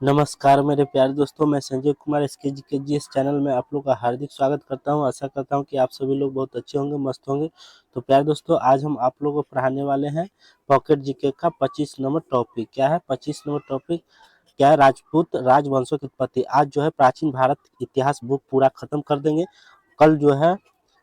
नमस्कार मेरे प्यारे दोस्तों, मैं संजय कुमार एसकेजी इस चैनल में आप लोग का हार्दिक स्वागत करता हूं। आशा करता हूं कि आप सभी लोग बहुत अच्छे होंगे, मस्त होंगे। तो प्यारे दोस्तों, आज हम आप लोगों को पढ़ाने वाले हैं पॉकेट जीके का 25 नंबर टॉपिक। क्या है 25 नंबर टॉपिक? क्या है? राजपूत राजवंशों की उत्पत्ति। आज जो है प्राचीन भारत इतिहास बुक पूरा खत्म कर देंगे। कल जो है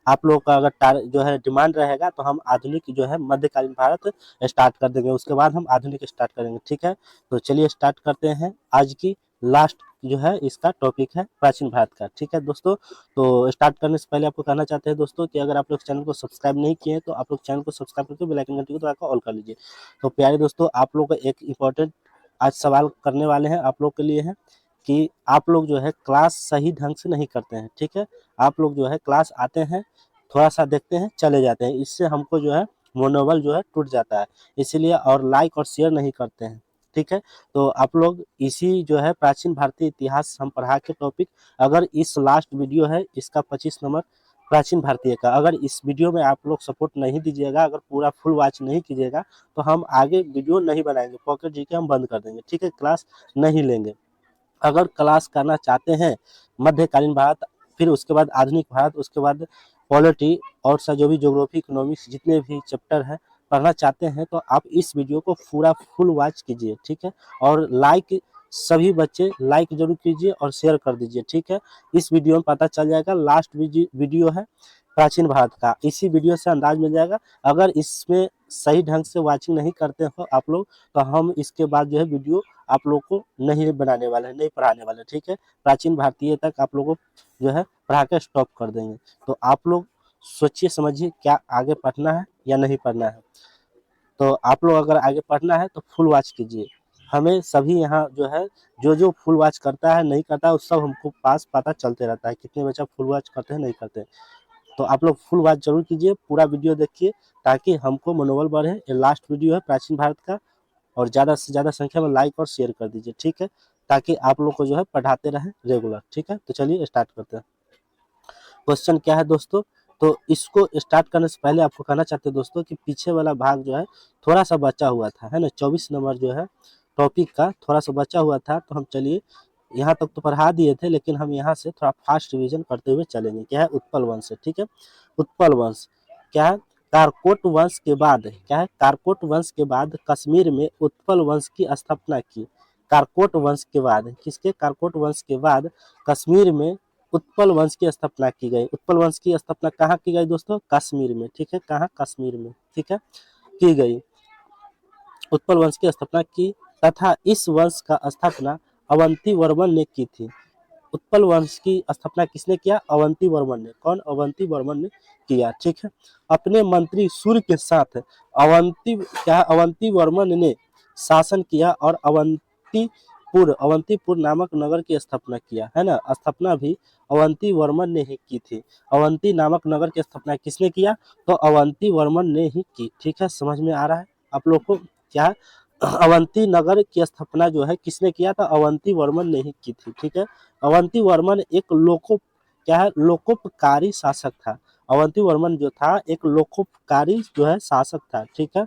आप लोगों का अगर जो है डिमांड रहेगा तो हम आधुनिक जो है मध्यकालीन भारत स्टार्ट कर देंगे, उसके बाद हम आधुनिक स्टार्ट करेंगे। ठीक है, तो चलिए स्टार्ट करते हैं। आज की लास्ट जो है इसका टॉपिक है प्राचीन भारत का। ठीक है दोस्तों, तो स्टार्ट करने से पहले आपको कहना चाहते हैं दोस्तों कि अगर आप लोग चैनल को सब्सक्राइब नहीं किए हैं तो आप लोग चैनल को सब्सक्राइब करके बेल आइकन घंटी को दबा कर ऑल कर लीजिए। तो प्यारे दोस्तों, आप लोग को एक इम्पोर्टेंट आज सवाल करने वाले हैं आप लोग के लिए है कि आप लोग जो है क्लास सही ढंग से नहीं करते हैं। ठीक है, आप लोग जो है क्लास आते हैं, थोड़ा सा देखते हैं, चले जाते हैं। इससे हमको जो है मनोबल जो है टूट जाता है, इसीलिए और लाइक और शेयर नहीं करते हैं। ठीक है, तो आप लोग इसी जो है प्राचीन भारतीय इतिहास हम पढ़ा के टॉपिक, अगर इस लास्ट वीडियो है इसका 25 नंबर प्राचीन भारतीय का, अगर इस वीडियो में आप लोग सपोर्ट नहीं दीजिएगा, अगर पूरा फुल वॉच नहीं कीजिएगा तो हम आगे वीडियो नहीं बनाएंगे, पॉकेट जीके हम बंद कर देंगे। ठीक है, क्लास नहीं लेंगे। अगर क्लास करना चाहते हैं मध्यकालीन भारत, फिर उसके बाद आधुनिक भारत, उसके बाद पॉलिटी और सा जो भी ज्योग्राफी इकोनॉमिक्स जितने भी चैप्टर हैं पढ़ना चाहते हैं तो आप इस वीडियो को पूरा फुल वॉच कीजिए। ठीक है, और लाइक सभी बच्चे लाइक जरूर कीजिए और शेयर कर दीजिए। ठीक है, इस वीडियो में पता चल जाएगा, लास्ट वीडियो है प्राचीन भारत का, इसी वीडियो से अंदाज मिल जाएगा। अगर इसमें सही ढंग से वाचिंग नहीं करते हो आप लोग तो हम इसके बाद जो है वीडियो आप लोग को नहीं बनाने वाले हैं, नहीं पढ़ाने वाले। ठीक है, प्राचीन भारतीय तक आप लोगों को जो है पढ़ा के स्टॉप कर देंगे। तो आप लोग सोचिए समझिए क्या आगे पढ़ना है या नहीं पढ़ना है। तो आप लोग अगर आगे पढ़ना है तो फुल वॉच कीजिए। हमें सभी यहाँ जो है जो जो फुल वॉच करता है नहीं करता है उस सब हमको पास पता चलते रहता है, कितने बच्चा फुल वॉच करते हैं नहीं करते हैं। तो आप लोग फुल वॉच जरूर कीजिए, पूरा वीडियो देखिए ताकि हमको मनोबल बढ़े। ये लास्ट वीडियो है प्राचीन भारत का, और ज़्यादा से ज़्यादा संख्या में लाइक और शेयर कर दीजिए। ठीक है, ताकि आप लोग को जो है पढ़ाते रहें रेगुलर। ठीक है, तो चलिए स्टार्ट करते हैं। क्वेश्चन क्या है दोस्तों? तो इसको स्टार्ट करने से पहले आपको कहना चाहते हैं दोस्तों कि पीछे वाला भाग जो है थोड़ा सा बचा हुआ था, है ना, 24 नंबर जो है टॉपिक का थोड़ा सा बचा हुआ था। तो हम चलिए यहाँ तक तो पढ़ा दिए थे, लेकिन हम यहाँ से थोड़ा फास्ट रिवीजन करते हुए चलेंगे। क्या है? उत्पल वंश है। ठीक है, उत्पल वंश क्या है? कारकोट वंश के बाद क्या है? कारकोट वंश के बाद कश्मीर में उत्पल वंश की स्थापना की। कारकोट वंश के बाद किसके? कारकोट वंश के बाद कश्मीर में उत्पल वंश की स्थापना की गई। उत्पल वंश की स्थापना कहाँ की गई दोस्तों? कश्मीर में। ठीक है, कहाँ? कश्मीर में। ठीक है, की गई। उत्पल वंश की स्थापना की तथा इस वंश का स्थापना अवंती वर्मन ने की थी। उत्पल वंश की स्थापना किसने किया? अवंती वर्मन ने। कौन? अवंती वर्मन ने किया। ठीक है, अपने मंत्री सूर्य के साथ अवंती वर्मन ने शासन किया और अवंतीपुर नामक नगर की स्थापना किया, है ना। स्थापना भी अवंती वर्मन ने ही की थी। अवंती नामक नगर की स्थापना किसने किया? तो अवंती वर्मन ने ही की। ठीक है, समझ में आ रहा है आप लोग को? क्या अवंती नगर की स्थापना जो है किसने किया था? अवंती वर्मन ने ही की थी। ठीक है, अवंती वर्मन एक लोकोपकारी शासक था। अवंती वर्मन जो था एक लोकोपकारी जो है शासक था। ठीक है,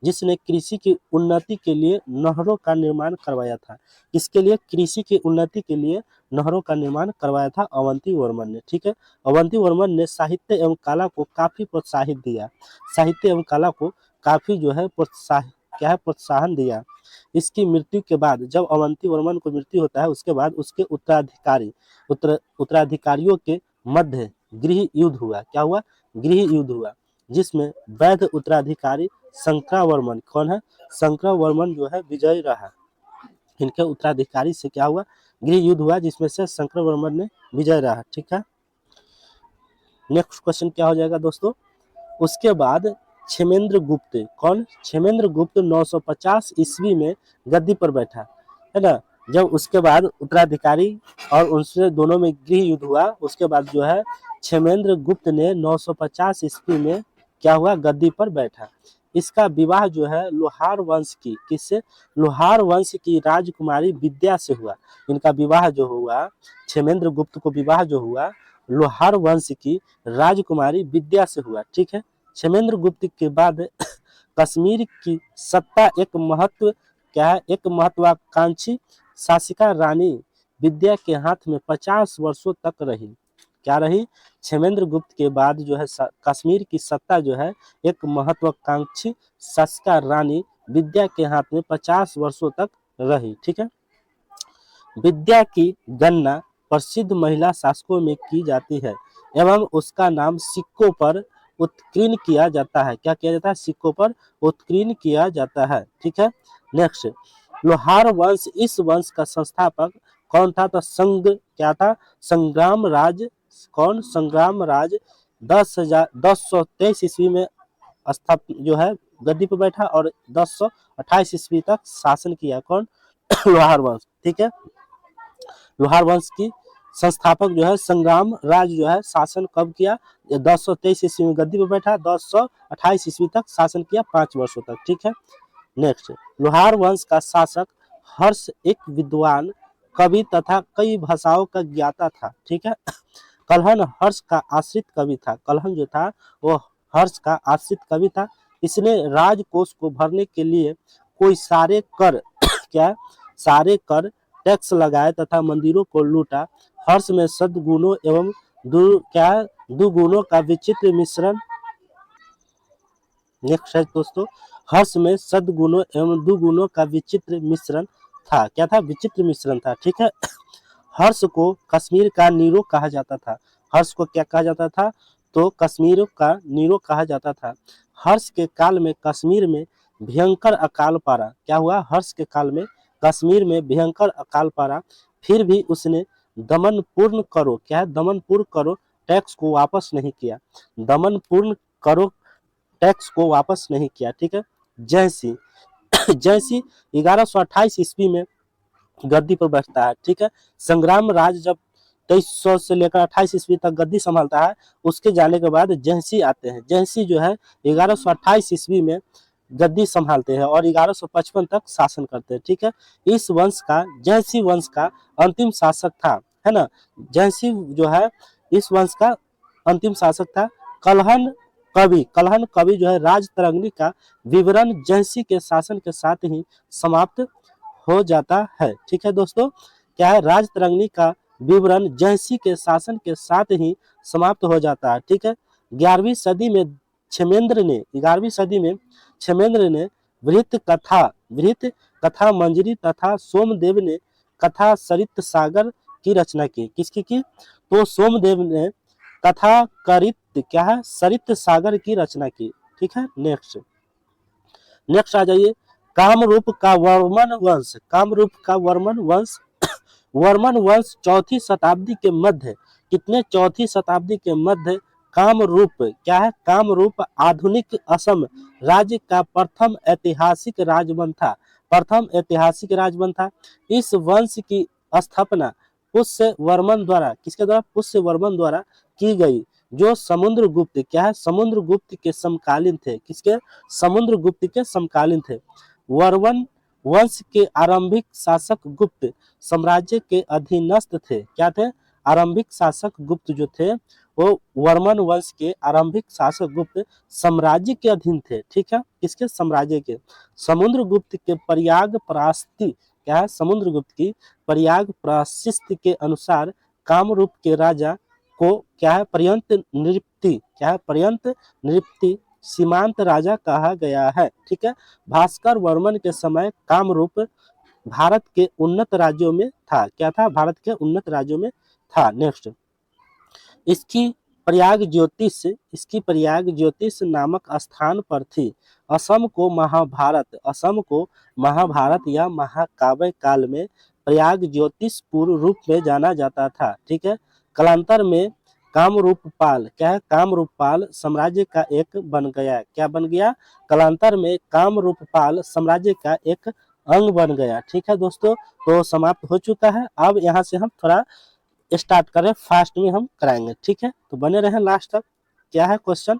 जिसने कृषि की उन्नति के लिए नहरों का निर्माण करवाया था। इसके लिए कृषि की उन्नति के लिए नहरों का निर्माण करवाया था अवंती वर्मन ने। ठीक है, अवंती वर्मन ने साहित्य एवं कला को काफी प्रोत्साहित दिया। साहित्य एवं कला को काफी जो है प्रोत्साहन दिया। इसकी मृत्यु के बाद, जब अवंती वर्मन को मृत्यु होता है उसके बाद उसके उत्तराधिकारियों के मध्य गृह युद्ध हुआ। क्या हुआ? गृह युद्ध हुआ, जिसमें वैध उत्तराधिकारी शंकरावर्मन, कौन है? शंकरावर्मन जो है विजयी रहा। इनके उत्तराधिकारी से क्या हुआ? गृह युद्ध हुआ, जिसमें से शंकरावर्मन ने विजय रहा। ठीक है, नेक्स्ट क्वेश्चन क्या हो जाएगा दोस्तों? उसके बाद क्षेमेंद्र गुप्त, कौन? क्षेमेंद्र गुप्त 950 ईस्वी में गद्दी पर बैठा, है ना। जब उसके बाद उत्तराधिकारी और उनसे दोनों में गृह युद्ध हुआ, उसके बाद जो है क्षेमेंद्र गुप्त ने 950 ईस्वी में क्या हुआ? गद्दी पर बैठा। इसका विवाह जो है लोहार वंश की, किससे? लोहार वंश की राजकुमारी विद्या से हुआ। इनका विवाह जो हुआ, क्षेमेंद्र गुप्त को विवाह जो हुआ लोहार वंश की राजकुमारी विद्या से हुआ। ठीक है, क्षेमेंद्र गुप्त के बाद कश्मीर की सत्ता एक महत्वाकांक्षी शासिका रानी विद्या के हाथ में 50 वर्षों तक रही। क्या रही? क्षेमेंद्र गुप्त के बाद जो है कश्मीर की सत्ता जो है एक महत्वाकांक्षी शासिका रानी विद्या के हाथ में 50 वर्षों तक रही। ठीक है। विद्या की गणना प्रसिद्ध महिला शासकों में की जाती है एवं उसका नाम सिक्कों पर उत्कीर्ण किया जाता है। क्या किया जाता है? सिक्कों पर उत्कीर्ण किया जाता है। ठीक है। नेक्स्ट, लोहार वंश, इस वंश का संस्थापक कौन था? तो क्या था? संग्राम राज। कौन? संग्राम राज 1023 ईस्वी में स्थापित जो है गद्दी पर बैठा और 1028 ईस्वी तक शासन किया। कौन? लोहार वंश। ठीक है। लोहार वंश की संस्थापक जो है संग्राम राज जो है शासन कब किया? 1023 ईस्वी में गद्दी पर बैठा, 1028 ईस्वी तक शासन किया, 5 वर्षों तक। ठीक है। नेक्स्ट, लोहार वंश का शासक हर्ष एक विद्वान कवि तथा कई भाषाओं का ज्ञाता था। ठीक है। कलहन हर्ष का आश्रित कवि था। कलहन जो था वो हर्ष का आश्रित कवि था। इसने राजकोष को भरने के लिए कोई सारे कर क्या सारे कर टैक्स लगाए तथा मंदिरों को लूटा। हर्ष में सद्गुणों एवं दुगुणों का विचित्र मिश्रण। नेक्स्ट है दोस्तों, हर्ष में सद्गुणों एवं दुगुणों का विचित्र मिश्रण था। क्या था? विचित्र मिश्रण था। ठीक है। हर्ष को कश्मीर का नीरो कहा जाता था। हर्ष को क्या कहा जाता था? तो कश्मीर का नीरो कहा जाता था। हर्ष के काल में कश्मीर में भयंकर अकाल पड़ा। क्या हुआ? हर्ष के काल में कश्मीर में भयंकर अकाल पड़ा। फिर भी उसने दमन पूर्ण करो, क्या है? दमन पूर्ण करो टैक्स को वापस नहीं किया। दमन पूर्ण करो टैक्स को वापस नहीं किया। ठीक है। जैसी जैसी 1128 ईस्वी में गद्दी पर बैठता है। ठीक है। संग्राम राज जब 2300 से लेकर 28 ईस्वी तक गद्दी संभालता है, उसके जाने के बाद जैंसी आते हैं। जैंसी जो है 1128 ईस्वी में गद्दी संभालते हैं और 1155 तक शासन करते हैं। ठीक है। इस वंश का जैंसी वंश का अंतिम शासक था, है ना। जैंसी जो है इस वंश का अंतिम शासक था। कलहन कवि जो है राजतरंगिणी का विवरण जैंसी के शासन के साथ ही समाप्त हो जाता है। ठीक है दोस्तों, क्या है? राजतरंगिणी का विवरण जैंसी के शासन के साथ ही समाप्त हो जाता है। ठीक है। 11वीं सदी में 11वीं सदी में क्षेमेंद्र ने वृत्त कथा मंजरी तथा सोमदेव ने कथा सरित सागर की रचना की। किसकी की? तो सोमदेव ने कथा करित क्या है? सरित सागर की रचना की। ठीक है। नेक्स्ट आ जाइए, कामरूप का वर्मन वंश। कामरूप का वर्मन वंश वर्मन वंश चौथी शताब्दी के मध्य, कितने? चौथी शताब्दी के मध्य कामरूप क्या है? कामरूप आधुनिक असम राज्य का प्रथम ऐतिहासिक राजवंश था। प्रथम ऐतिहासिक राजवंश था। इस वंश की स्थापना पुष्य वर्मन द्वारा, किसके द्वारा? पुष्य वर्मन द्वारा की गई, जो समुद्रगुप्त क्या है? समुद्रगुप्त के समकालीन थे। किसके? समुद्रगुप्त के समकालीन थे। वर्मन वंश के आरंभिक शासक गुप्त साम्राज्य के अधीनस्थ थे। क्या थे? आरंभिक शासक गुप्त जो थे वो वर्मन वंश के आरंभिक शासक गुप्त साम्राज्य के अधीन थे। ठीक है। किसके? साम्राज्य के। समुद्रगुप्त के प्रयाग प्रास्ति क्या है? समुद्रगुप्त की प्रयाग प्राशिस्त के अनुसार कामरूप के राजा को क्या है? पर्यंत नृपति क्या है? पर्यंत नृपति सीमांत राजा कहा गया है। ठीक है। भास्कर वर्मन के समय कामरूप भारत के उन्नत राज्यों में था। क्या था? भारत के उन्नत राज्यों में था। नेक्स्ट, इसकी प्रयाग ज्योतिष नामक स्थान पर थी। असम को महाभारत या महाकाव्य काल में प्रयाग ज्योतिषपुर रूप में जाना जाता था। ठीक है। कालांतर में कामरूपपाल क्या है? कामरूपपाल साम्राज्य का एक बन गया। क्या बन गया? कालांतर में कामरूपपाल साम्राज्य का एक अंग बन गया। ठीक है दोस्तों, तो समाप्त हो चुका है। अब यहाँ से हम थोड़ा स्टार्ट करें, फास्ट में हम कराएंगे। ठीक है, तो बने रहें लास्ट तक। क्या है क्वेश्चन?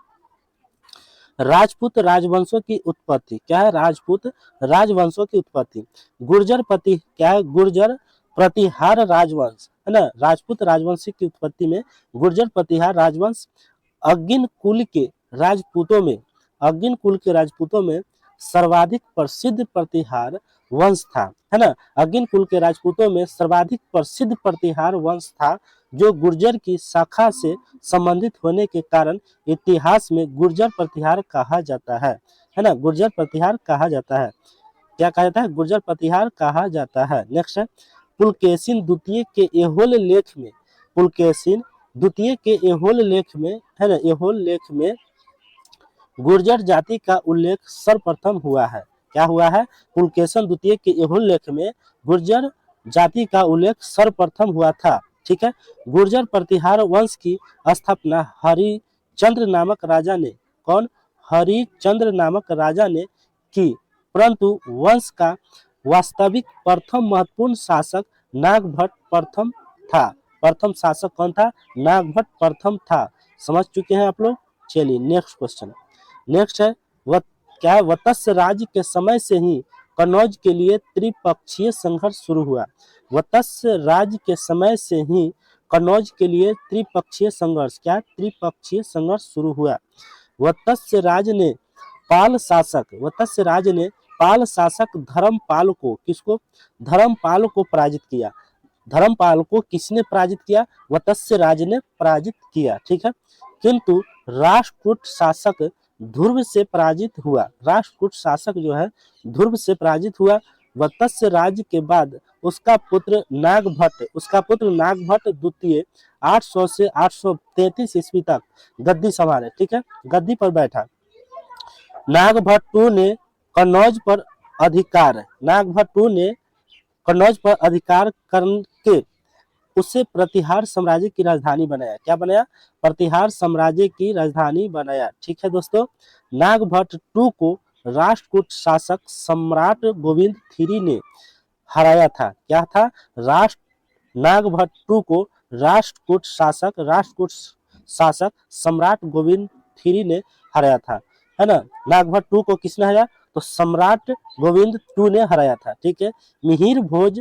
राजपूत राजवंशों की उत्पत्ति। क्या है? राजपूत राजवंशों की उत्पत्ति। गुर्जरपति क्या है? गुर्जर प्रतिहार राजवंश, है ना। राजपूत राजवंश की उत्पत्ति में गुर्जर प्रतिहार राजवंश, अग्गिन कुल के राजपूतों में सर्वाधिक प्रसिद्ध प्रतिहार वंश था, है ना। अगिन कुल के राजपूतों में सर्वाधिक प्रसिद्ध प्रतिहार वंश था, जो गुर्जर की शाखा से संबंधित होने के कारण इतिहास में गुर्जर प्रतिहार कहा जाता है ना। गुर्जर प्रतिहार कहा जाता है, क्या कहा जाता है, गुर्जर प्रतिहार कहा जाता है। नेक्स्ट है, पुलकेशिन द्वितीय के एहोल लेख में, पुलकेशिन द्वितीय के एहोल लेख में, है ना, एहोल लेख में गुर्जर जाति का उल्लेख सर्वप्रथम हुआ है। क्या हुआ है, पुलकेशिन द्वितीय के एहोल लेख में गुर्जर जाति का उल्लेख सर्वप्रथम हुआ था। ठीक है, गुर्जर प्रतिहार वंश की स्थापना हरिचंद्र नामक राजा ने, कौन, हरिचंद्र नामक राजा ने की, परंतु वंश का वास्तविक प्रथम महत्वपूर्ण शासक नागभट्ट प्रथम था। प्रथम शासक कौन था, नागभट्ट प्रथम था। समझ चुके हैं आप लोग। चलिए नेक्स्ट क्वेश्चन। नेक्स्ट है, क्या है, वत्स राज्य के समय से ही कन्नौज के लिए त्रिपक्षीय संघर्ष शुरू हुआ। वत्स राज्य के समय से ही कन्नौज के लिए त्रिपक्षीय संघर्ष, क्या, त्रिपक्षीय संघर्ष शुरू हुआ। वत्स राज ने पाल शासक, वत्स राज ने पाल शासक धर्मपाल को, किसको, धर्मपाल को पराजित किया। धर्मपाल को किसने पराजित किया, वत्स राज ने पराजित किया। ठीक है, किंतु राष्ट्रकूट शासक ध्रुव से पराजित हुआ। राष्ट्रकूट शासक जो है ध्रुव से पराजित हुआ। वत्स राज के बाद उसका पुत्र नागभट्ट द्वितीय 800 से 833 ईस्वी तक गद्दी संभाले। ठीक है, गद्दी पर बैठा। नागभट्टू ने कन्नौज पर अधिकार, नागभट्टू ने कन्नौज पर अधिकार करके उसे प्रतिहार साम्राज्य की राजधानी बनाया। क्या बनाया, प्रतिहार साम्राज्य की राजधानी बनाया। ठीक है दोस्तों, नागभट्ट टू को राष्ट्रकूट शासक सम्राट गोविंद थ्री ने हराया था। क्या था, नागभट्ट टू को राष्ट्रकूट शासक सम्राट गोविंद थ्री ने हराया था, है ना। नागभट्ट टू को किसने हराया, तो सम्राट गोविंद टू ने हराया था। ठीक है, मिहिर भोज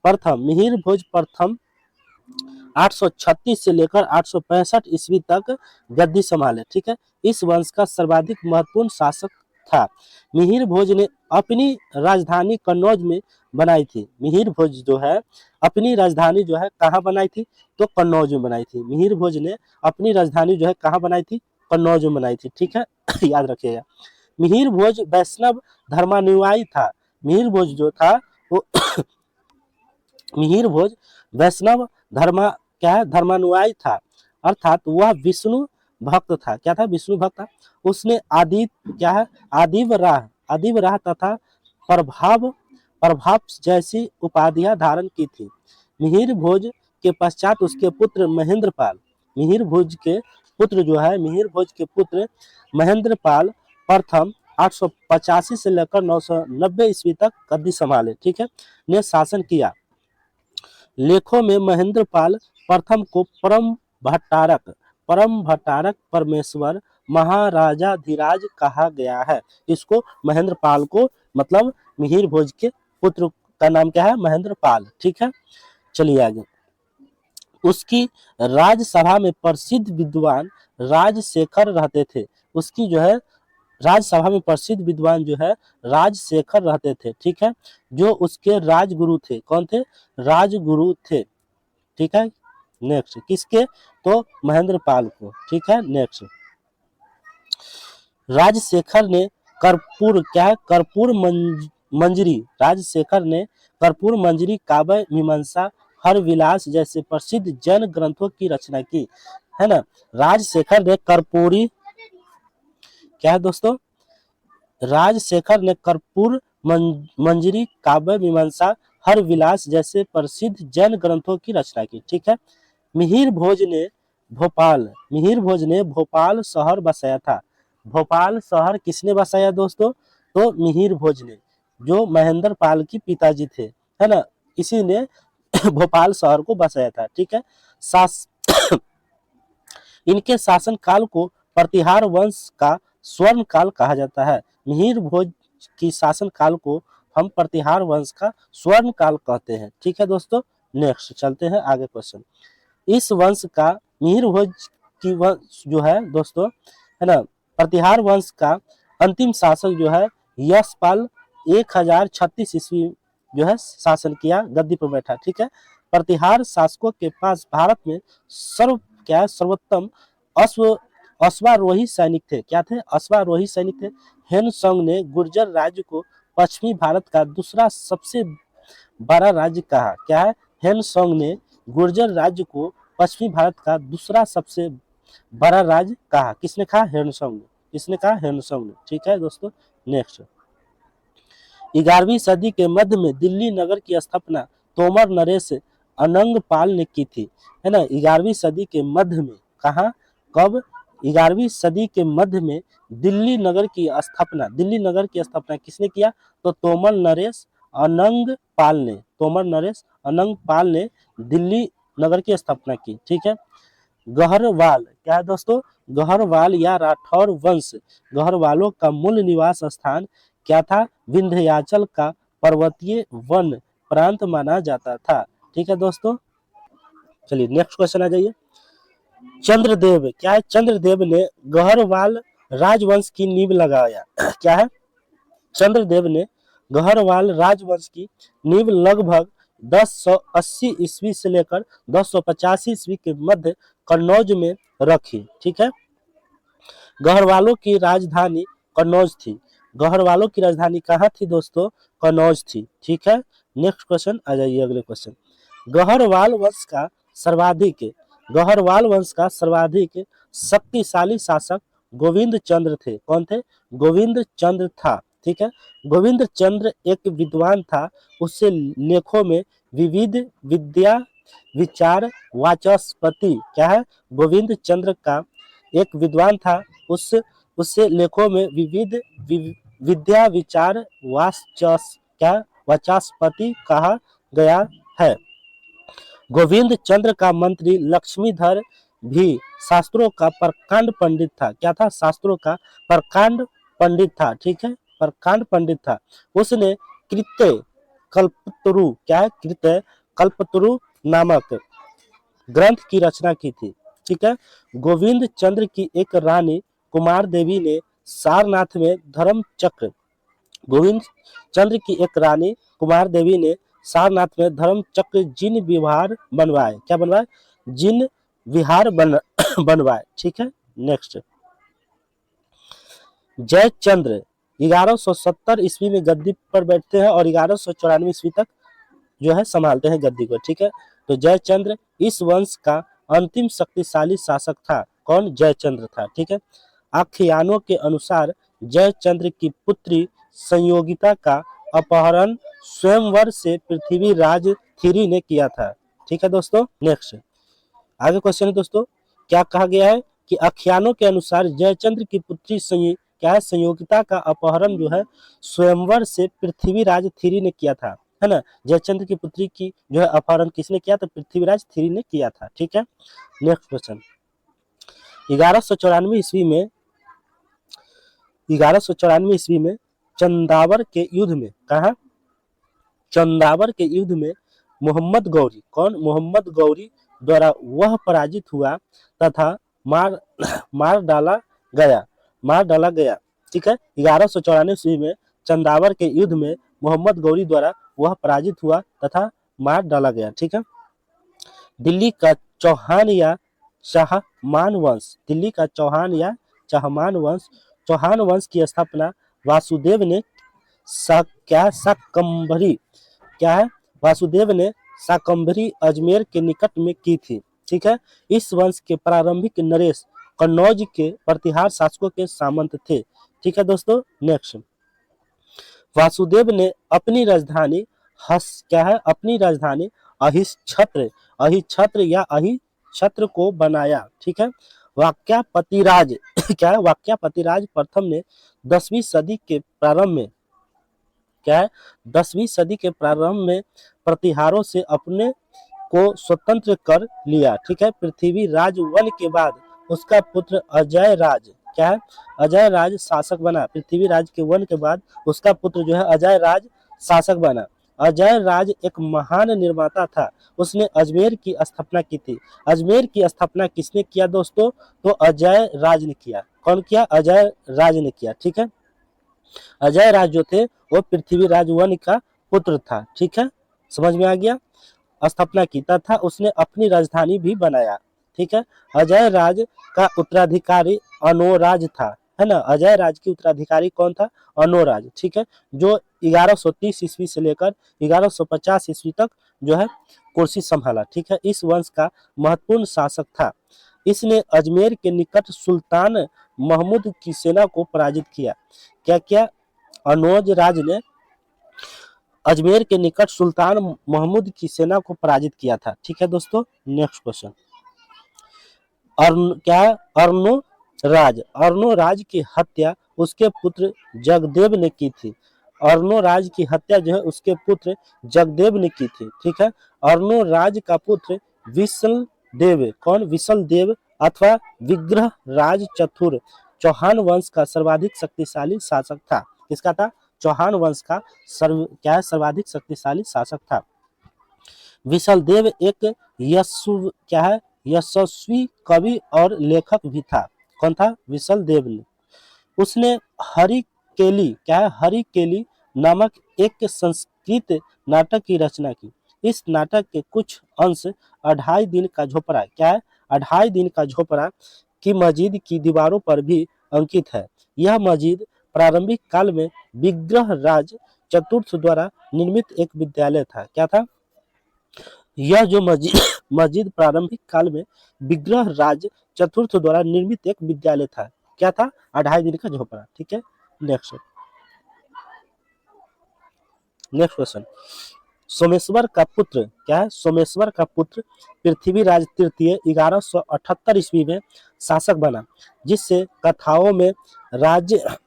प्रथम 836 से लेकर 865 ईस्वी तक गद्दी संभाले। ठीक है, इस वंश का सर्वाधिक महत्वपूर्ण शासक था। मिहिर भोज ने अपनी राजधानी कन्नौज में बनाई थी। मिहिर भोज जो है अपनी राजधानी जो है कहाँ बनाई थी, तो कन्नौज में बनाई थी। मिहिर भोज ने अपनी राजधानी जो है कहाँ बनाई थी, कन्नौज में बनाई थी। ठीक है याद रखिएगा। मिहिर भोज वैष्णव धर्मानुयायी था। मिहिर भोज जो था वो मिहिर भोज वैष्णव धर्मानुयायी था, अर्थात वह विष्णु भक्त था। क्या था, विष्णु भक्त था। उसने आदिव राह तथा प्रभाव जैसी उपाधियां धारण की थी। मिहिर भोज के पश्चात उसके पुत्र महेंद्रपाल, मिहिर भोज के पुत्र महेंद्रपाल प्रथम 885 से लेकर 990 ईस्वी तक गद्दी संभाले। ठीक है, ने शासन किया। लेखों में महेंद्रपाल प्रथम को परम भट्टारक परमेश्वर महाराजाधिराज कहा गया है। इसको महेंद्रपाल को, मतलब मिहिर भोज के पुत्र का नाम क्या है, महेंद्रपाल। ठीक है, चलिए आगे। उसकी राजसभा में प्रसिद्ध विद्वान राजशेखर रहते थे। उसकी जो है राजसभा में प्रसिद्ध विद्वान जो है राजशेखर रहते थे। ठीक है, जो उसके राजगुरु थे। कौन थे, राजगुरु थे। ठीक है, नेक्स्ट किसके, तो महेंद्रपाल को। ठीक है, नेक्स्ट राजशेखर ने कर्पूर मंजरी काव्य मीमांसा हर विलास जैसे प्रसिद्ध जैन ग्रंथों की रचना की, है ना। राजशेखर ने कर्पूरी, क्या है दोस्तों, राजशेखर ने कर्पूर मंजरी काव्य मीमांसा हर विलास जैसे प्रसिद्ध जैन ग्रंथों की रचना की। ठीक है, मिहिर भोज ने भोपाल शहर बसाया था। भोपाल शहर किसने बसाया दोस्तों, तो मिहिर भोज ने, जो महेंद्रपाल की पिताजी थे, है ना, इसी ने भोपाल शहर को बसाया था। ठीक है, इनके शासन काल को प्रतिहार वंश का स्वर्ण काल कहा जाता है। मिहिर भोज की शासन काल को हम प्रतिहार वंश का स्वर्ण काल कहते हैं। ठीक है दोस्तों, नेक्स्ट चलते हैं आगे क्वेश्चन। इस वंश का मिहिर भोज की जो है दोस्तों, है ना, प्रतिहार वंश का अंतिम शासक जो है यशपाल 1036 ईस्वी जो है शासन किया, गद्दी पर बैठा। ठीक है। प्रतिहार शासकों के पास भारत में सर्वोत्तम अश्व अश्वारोही सैनिक थे। क्या थे? अश्वारोही सैनिक थे। हेनसोंग ने गुर्जर राज्य को पश्चिमी भारत का दूसरा सबसे बड़ा राज्य कहा। क्या है? हेनसोंग ने गुर्जर राज्य को पश्चिमी भारत का दूसरा सबसे बड़ा राज्य कहा। किसने कहा? हेनसोंग ने। किसने कहा? हेनसोंग ने। ठीक है दोस्तों। नेक्स्ट, 11वीं सदी के मध्य में दिल्ली नगर की स्थापना तोमर नरेश अनंगपाल ने की थी, है ना। 11वीं सदी के मध्य में, कहा, कब? 11वीं सदी के मध्य में दिल्ली नगर की स्थापना किसने किया? तो तोमर नरेश अनंगपाल ने दिल्ली नगर की स्थापना की। ठीक है। गहरवाल, क्या है दोस्तों? गहरवाल या राठौर वंश, गहरवालों का मूल निवास स्थान क्या था? विंध्याचल का पर्वतीय वन प्रांत माना जाता था। ठीक है दोस्तों। चलिए नेक्स्ट क्वेश्चन आ जाइए। चंद्रदेव, क्या है? चंद्रदेव ने गहरवाल राजवंश की नींव लगाया। क्या है? चंद्रदेव ने गहरवाल राजवंश की नींव लगभग 1080 ईस्वी से लेकर 1085 ईस्वी के मध्य कन्नौज में रखी। ठीक है। गहरवालों की राजधानी कन्नौज थी। गहरवालों की राजधानी कहाँ थी दोस्तों? कन्नौज थी। ठीक है। नेक्स्ट क्वेश्चन आ जाइए, अगले क्वेश्चन। गहरवाल वंश का सर्वाधिक शक्तिशाली शासक गोविंद चंद्र थे। कौन थे? गोविंद चंद्र था। ठीक है। गोविंद चंद्र एक विद्वान था। उससे लेखों में विविध विद्या विचार वाचस्पति, क्या है? गोविंद चंद्र का एक विद्वान था। उससे लेखों में विविध विद्या विचार वाचस्पति कहा गया है। गोविंद चंद्र का मंत्री लक्ष्मीधर भी शास्त्रों का प्रकांड पंडित था। क्या था? शास्त्रों का प्रकांड पंडित था। ठीक है। प्रकांड पंडित था। उसने कृत्य कल्पतरु, क्या है? कृत्य कल्पतरु नामक ग्रंथ की रचना की थी। ठीक है। गोविंद चंद्र की एक रानी कुमार देवी ने सारनाथ में धर्म चक्र गोविंद चंद्र की एक रानी कुमार देवी ने सारनाथ में धर्म चक्र जिन विहार बनवाए। क्या बनवाए? जिन विहार बनवाए। ठीक है। नेक्स्ट, जयचंद्र 1170 ईस्वी में गद्दी पर बैठते हैं और 1194 ईस्वी तक जो है संभालते हैं गद्दी को। ठीक है। तो जयचंद्र इस वंश का अंतिम शक्तिशाली शासक था। कौन? जयचंद्र था। ठीक है। आख्यानों के अनुसार जयचंद्र की पुत्री संयोगिता का अपहरण स्वयंवर से पृथ्वीराज थिरी ने किया था। ठीक है दोस्तों। नेक्स्ट, आगे क्वेश्चन है दोस्तों। क्या कहा गया है कि आख्यानों के अनुसार जयचंद्र की पुत्री संयोगिता का अपहरण जो है स्वयंवर से पृथ्वीराज थिरी ने किया था, है ना। जयचंद्र की पुत्री की जो है अपहरण किसने किया? तो पृथ्वीराज थिरी ने किया था। ठीक है। नेक्स्ट क्वेश्चन, 1194 ईस्वी में चंदावर के युद्ध में, कहा? चंदावर के युद्ध में मोहम्मद गौरी, कौन? मोहम्मद गौरी द्वारा वह पराजित हुआ तथा मार डाला गया। ठीक है। 1194 ईस्वी में चंदावर के युद्ध में मोहम्मद गौरी द्वारा वह पराजित हुआ तथा मार डाला गया। ठीक है। दिल्ली का चौहान या चाहमान वंश की स्थापना वासुदेव ने शाकंभरी अजमेर के निकट में की थी। ठीक है। इस वंश के प्रारंभिक नरेश कन्नौज के प्रतिहार शासकों के सामंत थे। ठीक है दोस्तों। नेक्स्ट, वासुदेव ने अपनी राजधानी अहिच्छत्र को बनाया। ठीक है। वाक्यापतिराज क्या है? वाक्यापतिराज प्रथम ने 10वीं सदी के प्रारंभ में प्रतिहारों से अपने को स्वतंत्र कर लिया। ठीक है। पृथ्वीराज वन के बाद उसका पुत्र अजय राज, क्या है? अजय राज शासक बना। पृथ्वीराज के वन के बाद उसका पुत्र जो है अजय राज शासक बना। अजय राज एक महान निर्माता था। उसने अजमेर की स्थापना की थी। अजमेर की स्थापना किसने किया दोस्तों? तो अजय राज ने किया। कौन किया? अजय राज ने किया। ठीक है। अजय राज जो थे वो पृथ्वीराज वन का पुत्र था। ठीक है, समझ में आ गया। स्थापना की तथा उसने अपनी राजधानी भी बनाया। ठीक है, अजय राज का उत्तराधिकारी अनोराज था, है ना। अजय राज की उत्तराधिकारी कौन था? अनोराज। ठीक है, जो 1130 ईस्वी से लेकर 1150 ईस्वी तक जो है कुर्सी संभाला। ठीक है, इस वंश का महत्वपूर्ण शासक था। इसने अजमेर के निकट सुल्तान महमूद की सेना को पराजित किया। क्या किया? अनोज राज ने अजमेर के निकट सुल्तान महमूद की सेना को पराजित किया था। ठीक है दोस्तों, नेक्स्ट क्वेश्चन। क्या है? अर्णोराज की हत्या उसके पुत्र जगदेव ने की थी। अर्णोराज की हत्या जो है उसके पुत्र जगदेव ने की थी। ठीक है, अर्णोराज का पुत्र विसल देव, कौन? विसल देव अथवा विग्रह राज चतुर चौहान वंश का सर्वाधिक शक्तिशाली शासक था। किसका था? चौहान वंश का सर्वाधिक शक्तिशाली शासक था। विसल देव एक यशस्वी कवि और लेखक भी था। कौन था? विसल देव ने। उसने हरिकेली नामक एक संस्कृत नाटक की रचना की। इस नाटक के कुछ अंश अढ़ाई दिन का झोपड़ा, क्या है? अढ़ाई दिन का झोपड़ा की मस्जिद की दीवारों पर भी अंकित है। यह मस्जिद प्रारंभिक काल में विग्रह राज चतुर्थ द्वारा निर्मित एक विद्यालय था। क्या था? यह जो मस्जिद मस्जिद प्रारंभिक काल में विग्रह राज चतुर्थ द्वारा निर्मित एक विद्यालय था। क्या था? अढ़ाई दिन का झोपड़ा। ठीक है, नेक्स्ट क्वेश्चन। सोमेश्वर का पुत्र, क्या है? सोमेश्वर का पुत्र पृथ्वीराज तृतीय 1178 ईस्वी में शासक बना, जिससे कथाओं में राज्य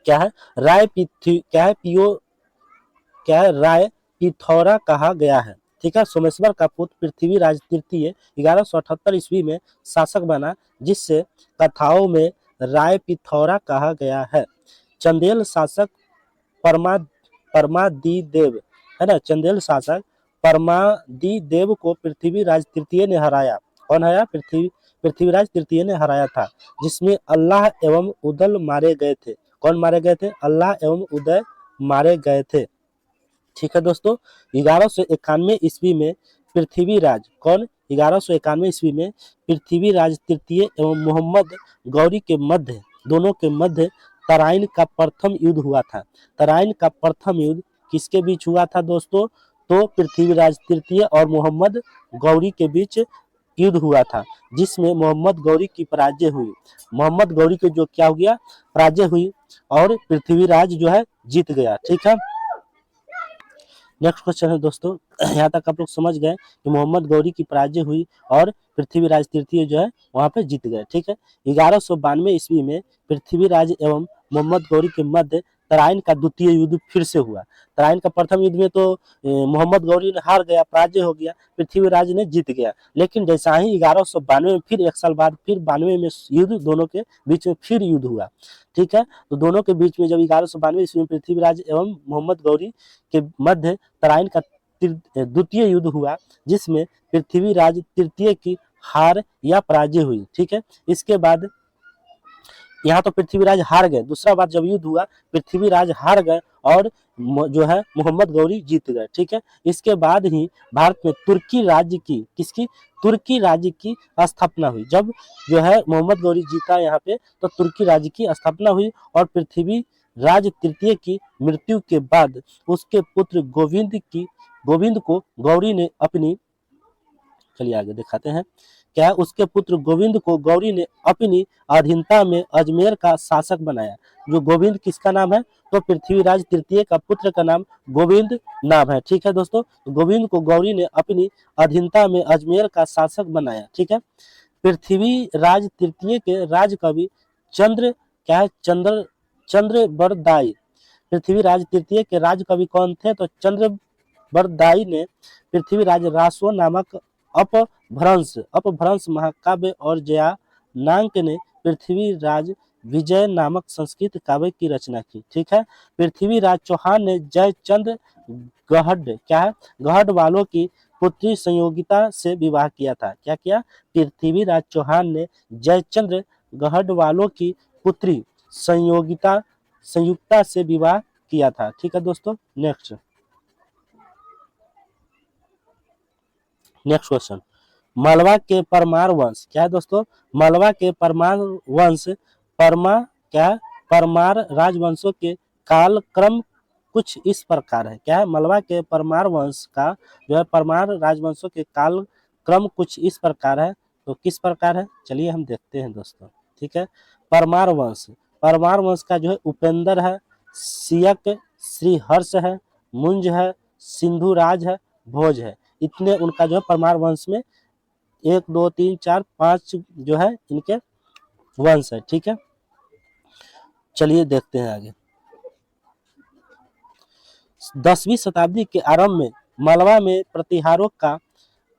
क्या है? राय पिथौरा कहा गया है। ठीक है, सोमेश्वर का पुत्र पृथ्वीराज तृतीय 1178 ईस्वी में शासक बना, जिससे कथाओं में राय पिथौरा कहा गया है। चंदेल शासक परमादिदेव, है ना, चंदेल शासक परमादिदेव को पृथ्वीराज तृतीय ने हराया। कौन हराया? पृथ्वीराज तृतीय ने हराया था, जिसमें अल्लाह एवं उदल मारे गए थे। कौन मारे गए थे? अल्लाह एवं उदय मारे गए थे। ठीक है दोस्तों, 1191 ईस्वी में पृथ्वीराज, कौन? 1191 ईस्वी में पृथ्वीराज तृतीय एवं मोहम्मद गौरी के मध्य, दोनों के मध्य तराइन का प्रथम युद्ध हुआ था। तराइन का प्रथम युद्ध किसके बीच हुआ था दोस्तों? तो पृथ्वीराज तृतीय और मोहम्मद गौरी के बीच युद्ध हुआ था, जिसमें मोहम्मद गौरी की पराजय हुई। मोहम्मद गौरी के जो क्या हो गया? पराजय हुई और पृथ्वीराज जो है जीत गया। ठीक है, नेक्स्ट क्वेश्चन है दोस्तों। यहाँ तक आप लोग समझ गए कि मोहम्मद गौरी की पराजय हुई और पृथ्वीराज तृतीय जो है वहां पे जीत गए। ठीक है, 1192 ईस्वी में पृथ्वीराज एवं मोहम्मद गौरी के मध्य तराइन का द्वितीय युद्ध फिर से हुआ। तराइन का प्रथम युद्ध में तो मोहम्मद गौरी ने हार गया, पराजय हो गया, पृथ्वीराज ने जीत गया। लेकिन जैसा ही 1192 में फिर एक साल बाद फिर 92 में युद्ध, दोनों के बीच में फिर युद्ध हुआ। ठीक है, तो दोनों के बीच में जब 1192 ईस्वी में पृथ्वीराज एवं मोहम्मद गौरी के मध्य तराइन का द्वितीय युद्ध हुआ, जिसमें पृथ्वीराज तृतीय की हार या पराजय हुई। ठीक है, इसके बाद यहाँ तो पृथ्वीराज हार गए, दूसरा बार जब युद्ध हुआ पृथ्वीराज हार गए और जो है मोहम्मद गौरी जीत गए। ठीक है, इसके बाद ही भारत में तुर्की राज्य की, किसकी? तुर्की राज्य की स्थापना हुई। जब जो है मोहम्मद गौरी जीता यहाँ पे तो तुर्की राज्य की स्थापना हुई और पृथ्वीराज तृतीय की मृत्यु के बाद उसके पुत्र गोविंद को गौरी ने अपनी, चलिए आगे दिखाते हैं। क्या है? उसके पुत्र गोविंद को गौरी ने अपनी अधीनता में अजमेर का शासक बनाया। जो गोविंद किसका नाम है? तो पृथ्वीराज तृतीय का पुत्र का नाम गोविंद नाम है। ठीक है दोस्तों, गोविंद को गौरी ने अपनी अधीनता में अजमेर का शासक बनाया। ठीक है, पृथ्वीराज तृतीय के राजकवि चंद्र, क्या है? चंद्रबरदाई। पृथ्वीराज तृतीय के राजकवि कौन थे? तो चंद्रबरदाई ने पृथ्वीराज रासो नामक अपभ्रंश महाकाव्य और जयानांक ने पृथ्वीराज विजय नामक संस्कृत काव्य की रचना की। ठीक है, पृथ्वीराज चौहान ने जयचंद्र गहड, क्या है? गहड वालों की पुत्री संयोगिता से विवाह किया था। क्या किया? पृथ्वीराज चौहान ने जयचंद्र गहड वालों की पुत्री संयोगिता संयुक्ता से विवाह किया था। ठीक है दोस्तों, नेक्स्ट क्वेश्चन। मालवा के परमार वंश क्या है दोस्तों? मालवा के परमार वंश परमा क्या है? परमार राजवंशों के कालक्रम कुछ इस प्रकार है। क्या है? मालवा के परमार वंश का जो है परमार राजवंशों के काल क्रम कुछ इस प्रकार है। तो किस प्रकार है, चलिए हम देखते हैं दोस्तों। ठीक है, परमार वंश, परमार वंश का जो है उपेंद्र है, सियक, श्रीहर्ष है, मुंज है, सिंधुराज है, भोज है। इतने उनका जो है परमार वंश में 1 2 3 4 5 जो है इनके वंश है। ठीक है, चलिए देखते हैं आगे। 10वीं शताब्दी के आरंभ में मालवा में प्रतिहारों का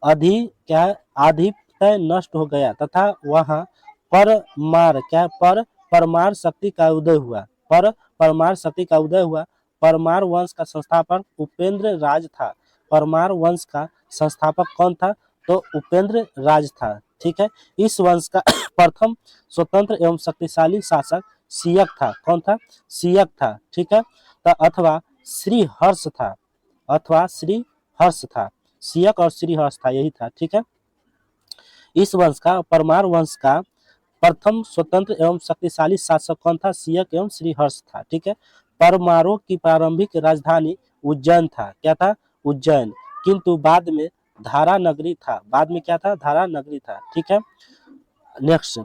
आधिपत्य नष्ट हो गया तथा वहां परमार परमार शक्ति का उदय हुआ। परमार शक्ति का उदय हुआ। परमार वंश का संस्थापक उपेंद्र राज था। परमार वंश का संस्थापक कौन था? तो उपेंद्र राज था। ठीक है, इस वंश का प्रथम स्वतंत्र एवं शक्तिशाली शासक सियक था। कौन था? सियक था। ठीक है, अथवा श्रीहर्ष था, सियक और श्रीहर्ष था, यही था। ठीक है, इस वंश का परमार वंश का प्रथम स्वतंत्र एवं शक्तिशाली शासक कौन था? सियक एवं श्रीहर्ष था। ठीक है, परमारों की प्रारंभिक राजधानी उज्जैन था। क्या था? उज्जैन, किंतु बाद में धारा नगरी था। बाद में क्या था? धारा नगरी था। ठीक है, नेक्स्ट,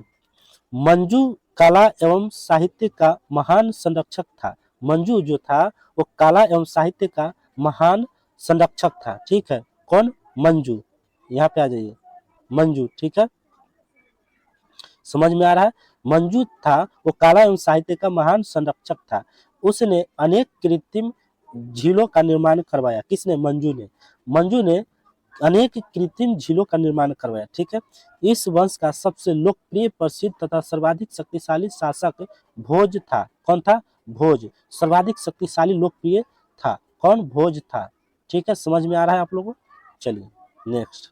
मंजू कला एवं साहित्य का महान संरक्षक था। मंजू जो था वो कला एवं साहित्य का महान संरक्षक था। ठीक है, कौन? मंजू, यहाँ पे आ जाइए, मंजू। ठीक है, समझ में आ रहा है? मंजू था वो कला एवं साहित्य का महान संरक्षक था। उसने अनेक कृत्रिम झीलों का निर्माण करवाया। किसने? मंजू ने। मंजू ने अनेक कृत्रिम झीलों का निर्माण करवाया। ठीक है, इस वंश का सबसे लोकप्रिय, प्रसिद्ध तथा सर्वाधिक शक्तिशाली शासक भोज था। कौन था? भोज। सर्वाधिक शक्तिशाली लोकप्रिय था। कौन? भोज था। ठीक है, समझ में आ रहा है आप लोगों को? चलिए नेक्स्ट,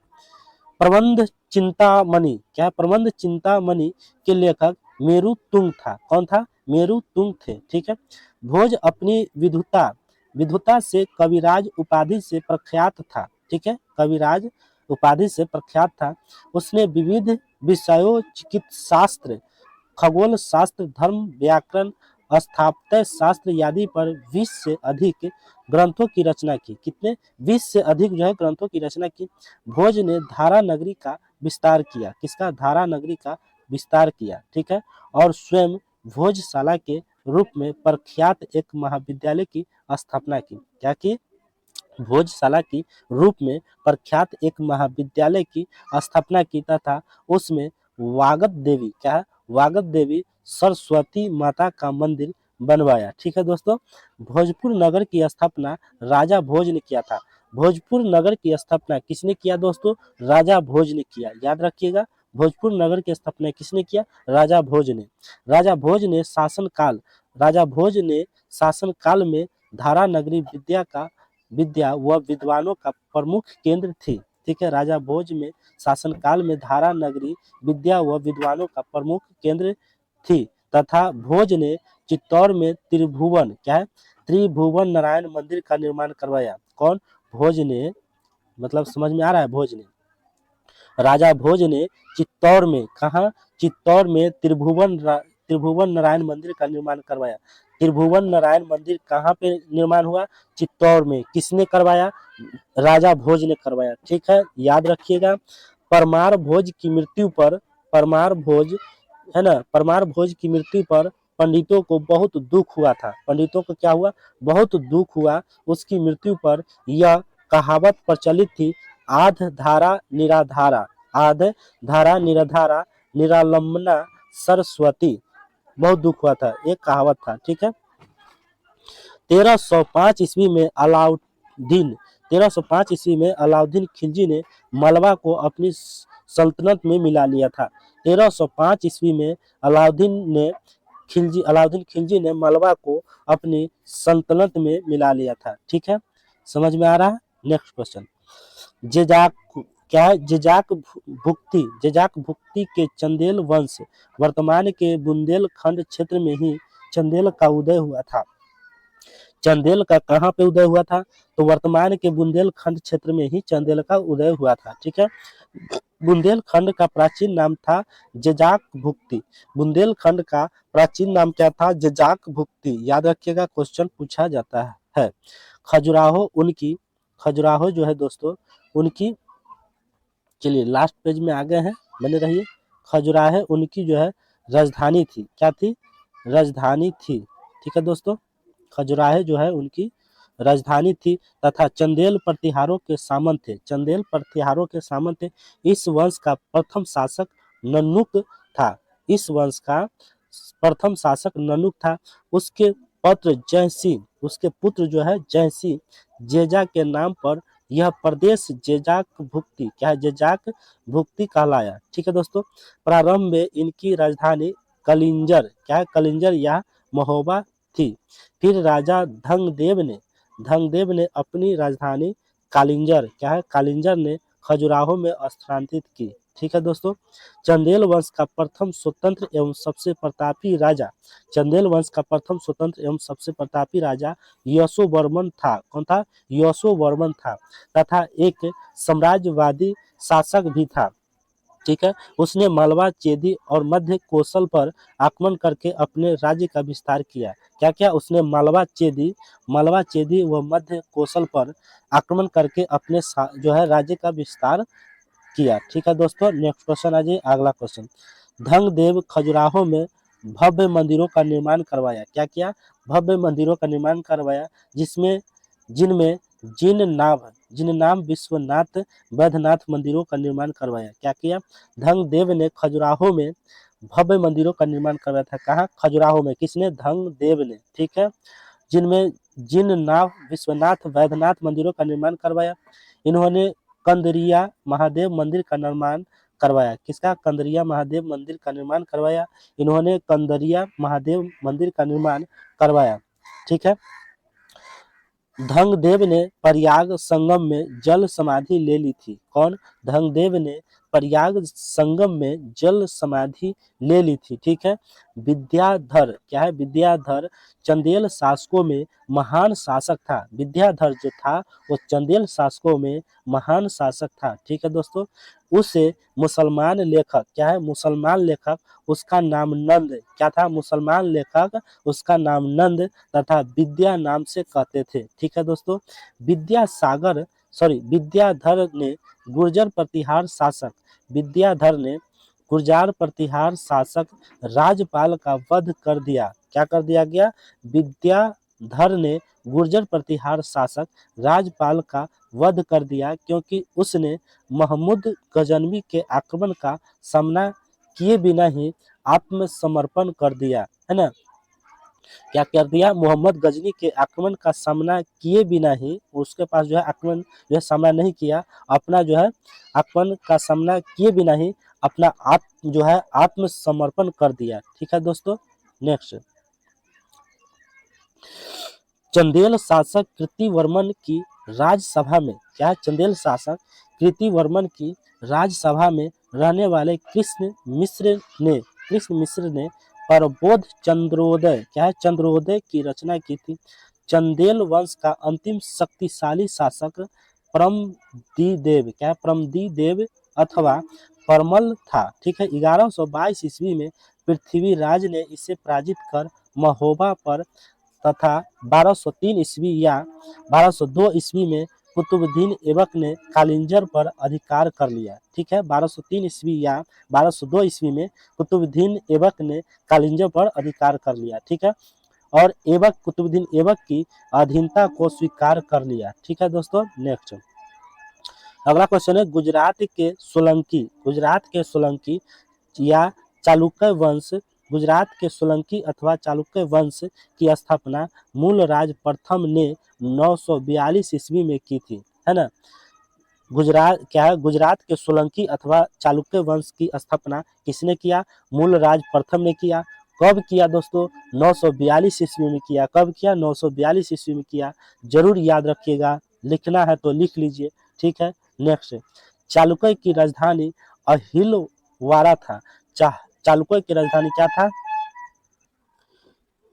प्रबंध चिंतामणि क्या है? प्रबंध चिंतामणि के लेखक मेरु तुंग था। कौन था? मेरु तुंग थे। ठीक है, भोज अपनी विद्वता से कविराज उपाधि से प्रख्यात था। ठीक है, कविराज उपाधि से प्रख्यात था। उसने विविध विषयों, चिकित्सा शास्त्र, खगोल शास्त्र, धर्म, व्याकरण, स्थापत्य शास्त्र आदि पर 20 से अधिक ग्रंथों की रचना की। कितने? 20 से अधिक जो है ग्रंथों की रचना की। भोज ने धारा नगरी का विस्तार किया। किसका? धारा नगरी का विस्तार किया। ठीक है, और स्वयं भोजशाला के रूप में प्रख्यात एक महाविद्यालय की स्थापना की। क्या की? भोजशाला की रूप में प्रख्यात एक महाविद्यालय की स्थापना की तथा उसमें वागद देवी क्या है? वागद देवी सरस्वती माता का मंदिर बनवाया। ठीक है दोस्तों, भोजपुर नगर की स्थापना राजा भोज ने किया था। भोजपुर नगर की स्थापना किसने किया दोस्तों? राजा भोज ने किया। याद रखिएगा, भोजपुर नगर की स्थापना किसने किया? राजा भोज ने। राजा भोज ने शासन काल में धारा नगरी विद्या व विद्वानों का प्रमुख केंद्र थी। ठीक है, राजा भोज में शासन काल में धारा नगरी विद्या व विद्वानों का प्रमुख केंद्र थी तथा भोज ने चित्तौड़ में त्रिभुवन क्या है? त्रिभुवन नारायण मंदिर का निर्माण करवाया। कौन? भोज ने। मतलब समझ में आ रहा है? भोज ने, राजा भोज ने चित्तौड़ में, कहा? चित्तौड़ में त्रिभुवन नारायण मंदिर का निर्माण करवाया। त्रिभुवन नारायण मंदिर कहाँ पे निर्माण हुआ? चित्तौड़ में। किसने करवाया? राजा भोज ने करवाया। ठीक है, याद रखिएगा। परमार भोज की मृत्यु पर, परमार भोज है ना, परमार भोज की मृत्यु पर पंडितों को बहुत दुख हुआ था। पंडितों को क्या हुआ? बहुत दुख हुआ उसकी मृत्यु पर। यह कहावत प्रचलित थी, आध धारा निराधारा, आध धारा निराधारा, निरालंबना सरस्वती। बहुत दुख हुआ था, एक कहावत था। ठीक है, 1305 ईस्वी में अलाउद्दीन खिलजी ने मालवा को अपनी सल्तनत में मिला लिया था। 1305 ईस्वी में अलाउद्दीन खिलजी ने मालवा को अपनी सल्तनत में मिला लिया था। ठीक है, समझ में आ रहा है? नेक्स्ट क्वेश्चन, जेजाक क्या है? जेजाक भुक्ति के चंदेल वंश वर्तमान के बुंदेलखंड क्षेत्र में ही चंदेल का उदय हुआ था। चंदेल का कहाँ पे उदय हुआ था? तो वर्तमान के बुंदेलखंड क्षेत्र में ही चंदेल का उदय हुआ था। ठीक है, बुंदेलखंड का प्राचीन नाम था जेजाक भुक्ति। बुंदेलखंड का प्राचीन नाम क्या था? जेजाक भुक्ति। याद रखिएगा, क्वेश्चन पूछा जाता है। खजुराहो उनकी, खजुराहो जो है दोस्तों उनकी, चलिए लास्ट पेज में आ गए हैं, बने रहिए। खजुराहो उनकी जो है राजधानी थी। क्या थी? राजधानी थी। ठीक है दोस्तों, खजुराहो जो है उनकी राजधानी थी तथा चंदेल प्रतिहारों के सामंत थे। चंदेल प्रतिहारों के सामंत थे। इस वंश का प्रथम शासक ननुक था। इस वंश का प्रथम शासक ननुक था। उसके पुत्र जयसिंह, उसके पुत्र जो है जयसिंह जेजा के नाम पर यह प्रदेश जेजाक भुक्ति, क्या है? जेजाक भुक्ति कहलाया। ठीक है दोस्तों, प्रारंभ में इनकी राजधानी कलिंजर, क्या है? कलिंजर या महोबा थी। फिर राजा धंगदेव ने अपनी राजधानी कालिंजर, क्या है? कालिंजर ने खजुराहो में स्थानांतरित की। ठीक है दोस्तों, चंदेल वंश का प्रथम स्वतंत्र एवं सबसे प्रतापी राजा, चंदेल वंश का प्रथम स्वतंत्र एवं सबसे प्रतापी राजा यशोवर्मन था। कौन था? यशोवर्मन था तथा एक साम्राज्यवादी शासक भी था। ठीक है, उसने मालवा, चेदी और मध्य कौशल पर आक्रमण करके अपने राज्य का विस्तार किया। क्या क्या? उसने मालवा, चेदी व मध्य कौशल पर आक्रमण करके अपने जो है राज्य का विस्तार किया। ठीक है दोस्तों, नेक्स्ट क्वेश्चन आ जाइए, अगला क्वेश्चन। धंगदेव खजुराहो में भव्य मंदिरों का निर्माण करवाया। क्या किया? भव्य मंदिरों का निर्माण करवाया, जिसमें जिनमें जिननाम विश्वनाथ वैद्यनाथ मंदिरों का निर्माण करवाया। क्या किया? धंगदेव ने खजुराहो में भव्य मंदिरों का निर्माण करवाया था। कहाँ? खजुराहो में। किसने? धंगदेव ने। ठीक है, जिनमें जिननाम विश्वनाथ वैद्यनाथ मंदिरों का निर्माण करवाया। इन्होंने कंदरिया महादेव मंदिर का निर्माण करवाया। किसका? कंदरिया महादेव मंदिर का निर्माण करवाया। इन्होंने कंदरिया महादेव मंदिर का निर्माण करवाया। ठीक है, धंगदेव ने प्रयाग संगम में जल समाधि ले ली थी। कौन? धंगदेव ने प्रयाग संगम में जल समाधि ले ली थी। ठीक है, विद्याधर, क्या है? विद्याधर चंदेल शासकों में महान शासक था। विद्याधर जो था वो चंदेल शासकों में महान शासक था। ठीक है दोस्तों, उसे मुसलमान लेखक, क्या है? मुसलमान लेखक, उसका नाम नंद, क्या था? मुसलमान लेखक, उसका नाम नंद तथा विद्या नाम से कहते थे। ठीक है दोस्तों, विद्याधर ने गुर्जर प्रतिहार शासक, विद्याधर ने गुर्जर प्रतिहार शासक राजपाल का वध कर दिया। क्या कर दिया गया? विद्याधर ने गुर्जर प्रतिहार शासक राजपाल का वध कर दिया, क्योंकि उसने महमूद गजनवी के आक्रमण का सामना किए बिना ही आत्मसमर्पण कर दिया, है ना? क्या कर दिया? मोहम्मद गजनी के आक्रमण का सामना किए बिना ही, उसके पास जो है आक्रमण जो है सामना नहीं किया, अपना जो है आक्रमण का सामना किए बिना ही अपना जो है आत्मसमर्पण कर दिया। ठीक है दोस्तों, नेक्स्ट। चंदेल शासक कीर्तिवर्मन की राजसभा में, क्या है? चंदेल शासक कीर्तिवर्मन की राजसभा में रहने वाले कृष्ण मिश्र ने प्रबोध चंद्रोदय, क्या है? चंद्रोदय की रचना की थी। चंदेल वंश का अंतिम शक्तिशाली शासक परमदीदेव, क्या है? परमदीदेव अथवा परमल था। ठीक है, 1122 ईस्वी में पृथ्वीराज ने इसे पराजित कर महोबा पर तथा 1203 ईस्वी या 1202 ईस्वी में कुतुबुद्दीन ऐबक ने कालिंजर पर अधिकार कर लिया। ठीक है, 1203 ईस्वी या 1202 ईस्वी में कुतुबुद्दीन ऐबक ने कालिंजर पर अधिकार कर लिया। ठीक है, और कुतुबुद्दीन ऐबक की अधीनता को स्वीकार कर लिया। ठीक है दोस्तों, नेक्स्ट अगला क्वेश्चन है, गुजरात के सोलंकी या चालुक्य वंश, गुजरात के सोलंकी अथवा चालुक्य वंश की स्थापना मूलराज प्रथम ने 942 ईस्वी में की थी, है ना? गुजरात, क्या है? गुजरात के सोलंकी अथवा चालुक्य वंश की स्थापना किसने किया? मूलराज प्रथम ने किया। कब किया दोस्तों? 942 ईस्वी में किया। कब किया? 942 ईस्वी में किया। जरूर याद रखिएगा, लिखना है तो लिख लीजिए। ठीक है, नेक्स्ट। चालुक्य की राजधानी अहिलवाड़ा था। चालुक्य की राजधानी क्या था?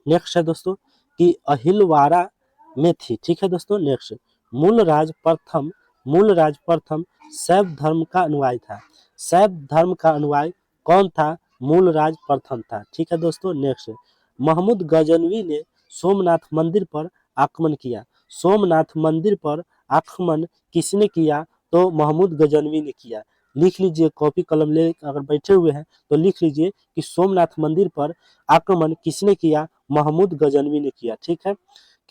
नेक्स्ट है दोस्तों कि अहिलवाड़ा में थी। ठीक है दोस्तों। नेक्स्ट, मूलराज प्रथम शैव धर्म का अनुयायी था। शैव धर्म का अनुयायी कौन था? मूलराज प्रथम था। ठीक है दोस्तों। नेक्स्ट, महमूद गजनवी ने सोमनाथ मंदिर पर आक्रमण किया। सोमनाथ मंदिर पर आक्रमण किसने किया? तो महमूद गजनवी ने किया। लिख लीजिए, कॉपी कलम ले अगर बैठे हुए हैं तो लिख लीजिए कि सोमनाथ मंदिर पर आक्रमण किसने किया? महमूद गजनवी ने किया। ठीक है,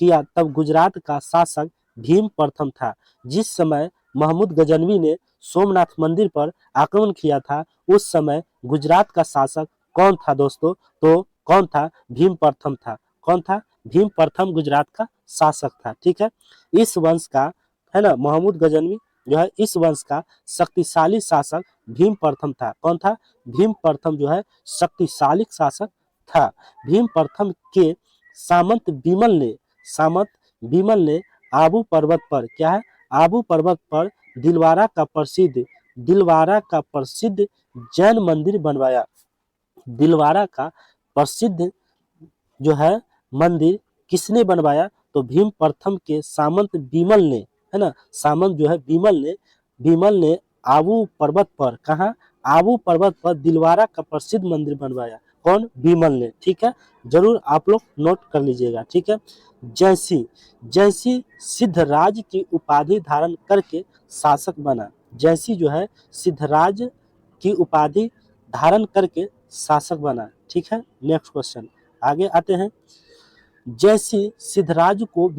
किया। तब गुजरात का शासक भीम प्रथम था। जिस समय महमूद गजनवी ने सोमनाथ मंदिर पर आक्रमण किया था उस समय गुजरात का शासक कौन था दोस्तों? तो कौन था? भीम प्रथम था। कौन था? भीम प्रथम गुजरात का शासक था। ठीक है, इस वंश का, है ना, महमूद गजनवी जो है इस वंश का शक्तिशाली शासक भीम प्रथम था। कौन था? भीम प्रथम जो है शक्तिशाली शासक था। भीम प्रथम के सामंत विमल ने आबू पर्वत पर, क्या है, आबू पर्वत पर दिलवारा का प्रसिद्ध जैन मंदिर बनवाया। दिलवारा का प्रसिद्ध जो है मंदिर किसने बनवाया? तो भीम प्रथम के सामंत विमल ने, है ना, सामंत जो है विमल ने आबू पर्वत पर, कहा, आबू पर्वत पर दिलवारा का प्रसिद्ध मंदिर बनवाया। कौन? विमल ने। ठीक है, जरूर आप लोग नोट कर लीजिएगा। ठीक है, जैसी जैसी सिद्धराज की उपाधि धारण करके शासक बना। जैसी जो है सिद्धराज की उपाधि धारण करके शासक बना। ठीक है, नेक्स्ट क्वेश्चन आगे आते हैं। जैसी सिद्धराज को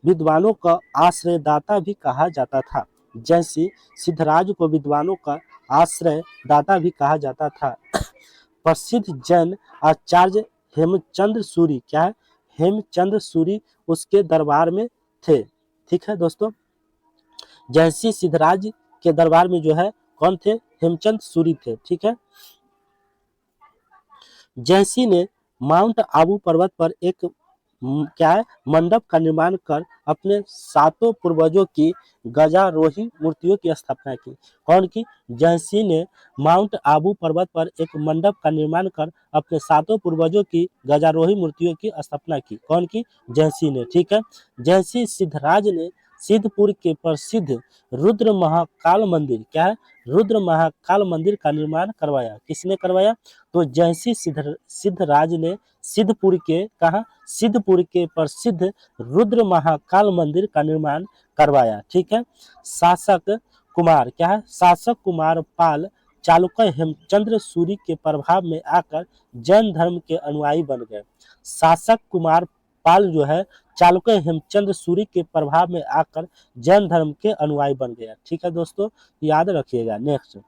विद्वानों का आश्रयदाता भी कहा जाता था। जैसी सिद्धराज को विद्वानों का आश्रयदाता भी कहा जाता था। प्रसिद्ध जैन आचार्य हेमचंद्र सूरी, क्या है, हेमचंद्र सूरी उसके दरबार में थे। ठीक है दोस्तों, जैसी सिद्धराज के दरबार में जो है कौन थे? हेमचंद सूरी थे। ठीक है, जैसी ने माउंट आबू पर्वत पर एक क्या है, मंडप का निर्माण कर अपने सातों पूर्वजों की गजारोही मूर्तियों की स्थापना की। कौन की? जैसी ने माउंट आबू पर्वत पर एक मंडप का निर्माण कर अपने सातों पूर्वजों की गजारोही मूर्तियों की स्थापना की। कौन की? जैसी ने। ठीक है, जैसी सिद्धराज ने सिद्धपुर के प्रसिद्ध रुद्र महाकाल मंदिर, क्या है, रुद्र महाकाल मंदिर का निर्माण करवाया। किसने करवाया? तो जैसी सिद्धराज ने सिद्धपुर के, कहा, सिद्धपुर के प्रसिद्ध रुद्र महाकाल मंदिर का निर्माण करवाया। ठीक है, शासक कुमार, क्या है, शासक कुमार पाल चालुक्य हेमचंद्र सूरी के प्रभाव में आकर जैन धर्म के अनुयायी बन गए। शासक कुमार पाल जो है चालुक्य हेमचंद्र सूरी के प्रभाव में आकर जैन धर्म के अनुयायी बन गया। ठीक है दोस्तों, याद रखिएगा। नेक्स्ट,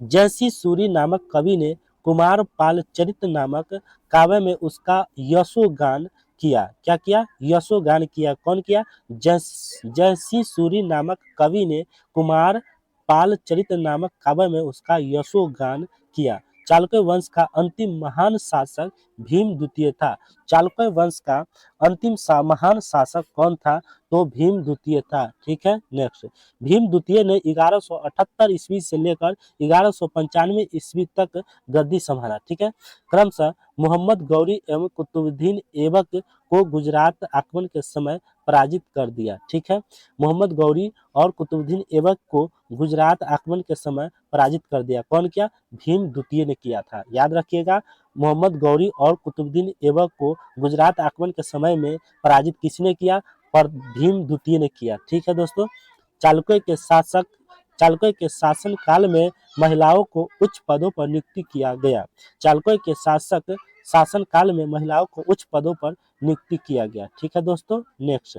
जैसी सूरी नामक कवि ने कुमार पाल चरित नामक काव्य में उसका यशोगान किया। क्या किया? यशोगान किया। कौन किया? जैसी सूरी नामक कवि ने कुमार पाल चरित नामक काव्य में उसका यशोगान किया। चालुक्य वंश का अंतिम महान शासक भीम द्वितीय था। चालुक्य वंश का अंतिम महान शासक कौन था? तो भीम द्वितीय था। ठीक है, नेक्स्ट, भीम द्वितीय ने 1178 ईस्वी से लेकर 1195 ईस्वी तक गद्दी संभाला। ठीक है, क्रमशः मोहम्मद गौरी एवं कुतुबुद्दीन ऐबक को गुजरात आक्रमण के समय पराजित कर दिया। ठीक है, मोहम्मद गौरी और कुतुबुद्दीन ऐबक को गुजरात आक्रमण के समय पराजित कर दिया। कौन किया? भीम द्वितीय ने किया था। याद रखिएगा, मोहम्मद गौरी और कुतुबुद्दीन ऐबक को गुजरात आक्रमण के समय में पराजित किसने किया? पर भीम द्वितीय ने किया। ठीक है दोस्तों, चालुक्य के शासन काल में महिलाओं को उच्च पदों पर नियुक्ति किया गया। चालुक्य के शासन काल में महिलाओं को उच्च पदों पर नियुक्ति किया गया। ठीक है दोस्तों, नेक्स्ट,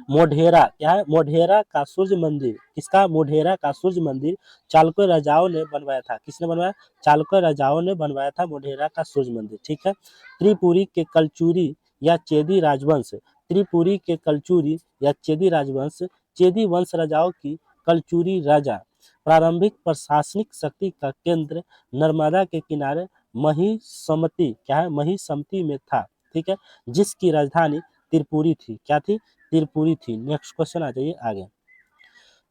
मोढेरा, क्या है, मोढेरा का सूर्य मंदिर। किसका? मोढेरा का सूर्य मंदिर चालुक्य राजाओं ने बनवाया था। किसने बनवाया? चालुक्य राजाओं ने बनवाया था मोढेरा का सूर्य मंदिर। ठीक है, त्रिपुरी के कलचुरी या चेदी राजवंश, त्रिपुरी के कलचुरी या चेदी राजवंश, चेदी वंश राजाओं की कलचुरी राजा प्रारंभिक प्रशासनिक शक्ति का केंद्र नर्मदा के किनारे महिसमती, क्या है, महिसमती में था। ठीक है, जिसकी राजधानी त्रिपुरी थी। क्या थी? त्रिपुरी थी। नेक्स्ट क्वेश्चन आ जाइए आगे।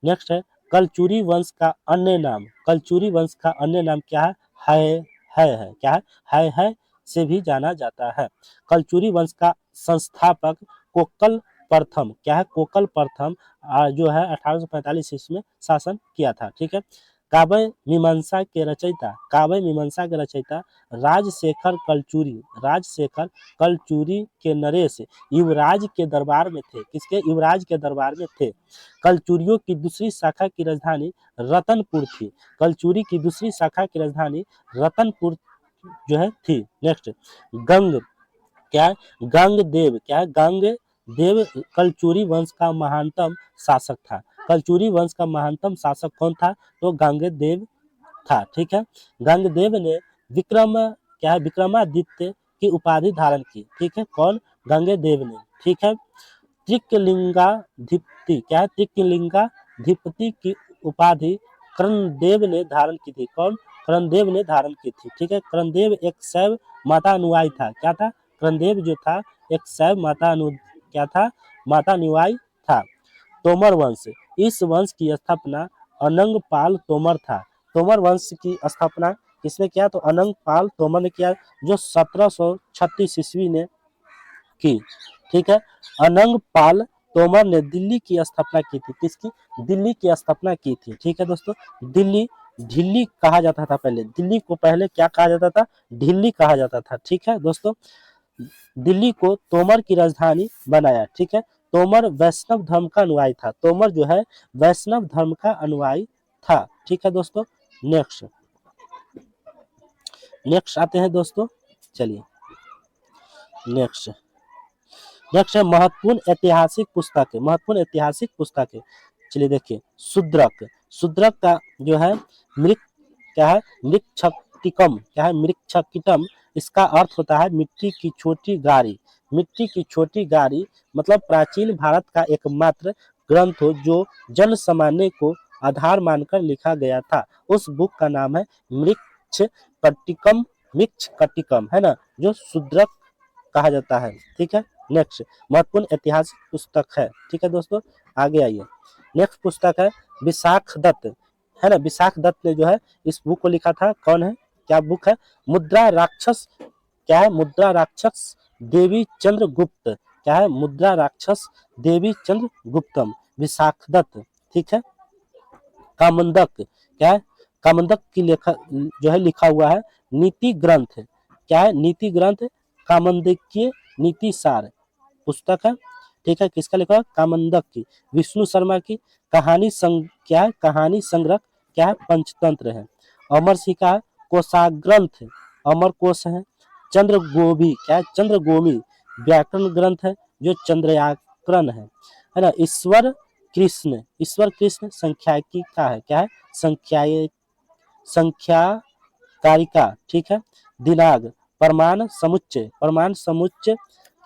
नेक्स्ट है कलचुरी वंश का अन्य नाम। कलचुरी वंश का अन्य नाम क्या है? क्या है? है से भी जाना जाता है। कलचुरी वंश का संस्थापक कोकल प्रथम, क्या है, कोकल प्रथम जो है 1845 ईस्वी में शासन किया था। ठीक है। काव्य मीमांसा के रचयिता, काव्य मीमांसा के रचयिता राजशेखर कलचुरी, राजशेखर कलचुरी के नरेश युवराज के दरबार में थे। किसके? युवराज के दरबार में थे। कलचुरियों की दूसरी शाखा की राजधानी रतनपुर थी। कलचुरी की दूसरी शाखा की राजधानी रतनपुर जो है थी। नेक्स्ट, गंग, क्या है, गंगदेव, क्या है, गंगदेव कलचुरी वंश का महानतम शासक था। कलचुरी वंश का महानतम शासक कौन था? तो गंगदेव था। ठीक है। गंगदेव ने विक्रम, क्या है, विक्रमादित्य की उपाधि धारण की। ठीक है। कौन? गंगदेव ने। ठीक है। त्रिकलिंगाधिपति, क्या है, त्रिकलिंगाधिपति की उपाधि कर्णदेव ने धारण की थी। कौन? कर्णदेव ने धारण की थी। ठीक है। कर्णदेव एक शैव माता अनुयायी था। क्या था? कर्णदेव जो था एक शैव क्या था? माता अनुयायी था। तोमर वंश, इस वंश की स्थापना अनंग पाल तोमर था। तोमर वंश की स्थापना किसने किया? तो अनंग पाल तोमर ने किया, जो 1736 ईस्वी ने की। ठीक है। अनंग पाल तोमर ने दिल्ली की स्थापना की थी। किसकी? दिल्ली की स्थापना की थी। ठीक है दोस्तों। दिल्ली, ढिल्ली कहा जाता था पहले। दिल्ली को पहले क्या कहा जाता था? ढिल्ली कहा जाता था। ठीक है दोस्तों। दिल्ली को तोमर की राजधानी बनाया। ठीक है। तोमर वैष्णव धर्म का अनुयायी था। तोमर जो है वैष्णव धर्म का अनुयायी था। ठीक है दोस्तों। नेक्स्ट, नेक्स्ट आते हैं दोस्तों। चलिए नेक्स्ट, नेक्स्ट है महत्वपूर्ण ऐतिहासिक पुस्तकें। महत्वपूर्ण ऐतिहासिक पुस्तकें, चलिए देखिए। शूद्रक, शूद्रक का जो है मृत, क्या है, मृक्षकिटम, क्या है, मृक्षकिटम, इसका अर्थ होता है मिट्टी की छोटी गाड़ी। मिट्टी की छोटी गाड़ी मतलब प्राचीन भारत का एकमात्र ग्रंथ हो जो जन सामान्य को आधार मानकर लिखा गया था। उस बुक का नाम है मृक्षकटिकम, मृक्षकटिकम, है ना, जो शूद्रक कहा जाता है। ठीक है। नेक्स्ट, महत्वपूर्ण ऐतिहासिक पुस्तक है। ठीक है दोस्तों। आगे आइए। नेक्स्ट पुस्तक है विशाख दत्त, है ना। विशाख दत्त ने जो है इस बुक को लिखा था। कौन है? क्या बुक है? मुद्रा राक्षस, क्या है, मुद्रा राक्षस देवी चंद्र गुप्त, क्या है, मुद्रा राक्षस देवी चंद्र गुप्तम, विशाख दत्त। ठीक है। कामंदक, क्या है, कामंदक की लेखा जो है लिखा हुआ है नीति ग्रंथ, क्या है, नीति ग्रंथ कामंदकीय नीति सार पुस्तक है। ठीक है। किसका लिखा है? कामंदक की। विष्णु शर्मा की कहानी क्या है, कहानी संग्रह, क्या है, पंचतंत्र है। अमर सिंह का कोशाग्रंथ, अमर कोश है। चंद्रगोमी, क्या है, चंद्रगोमी व्याकरण ग्रंथ है जो चंद्रयाकरण है ना। ईश्वर कृष्ण, ईश्वर कृष्ण संख्यायिकी का है, क्या है, संख्या कारिका। ठीक है। दिनाग प्रमाण समुच्चय, प्रमाण समुच्चय,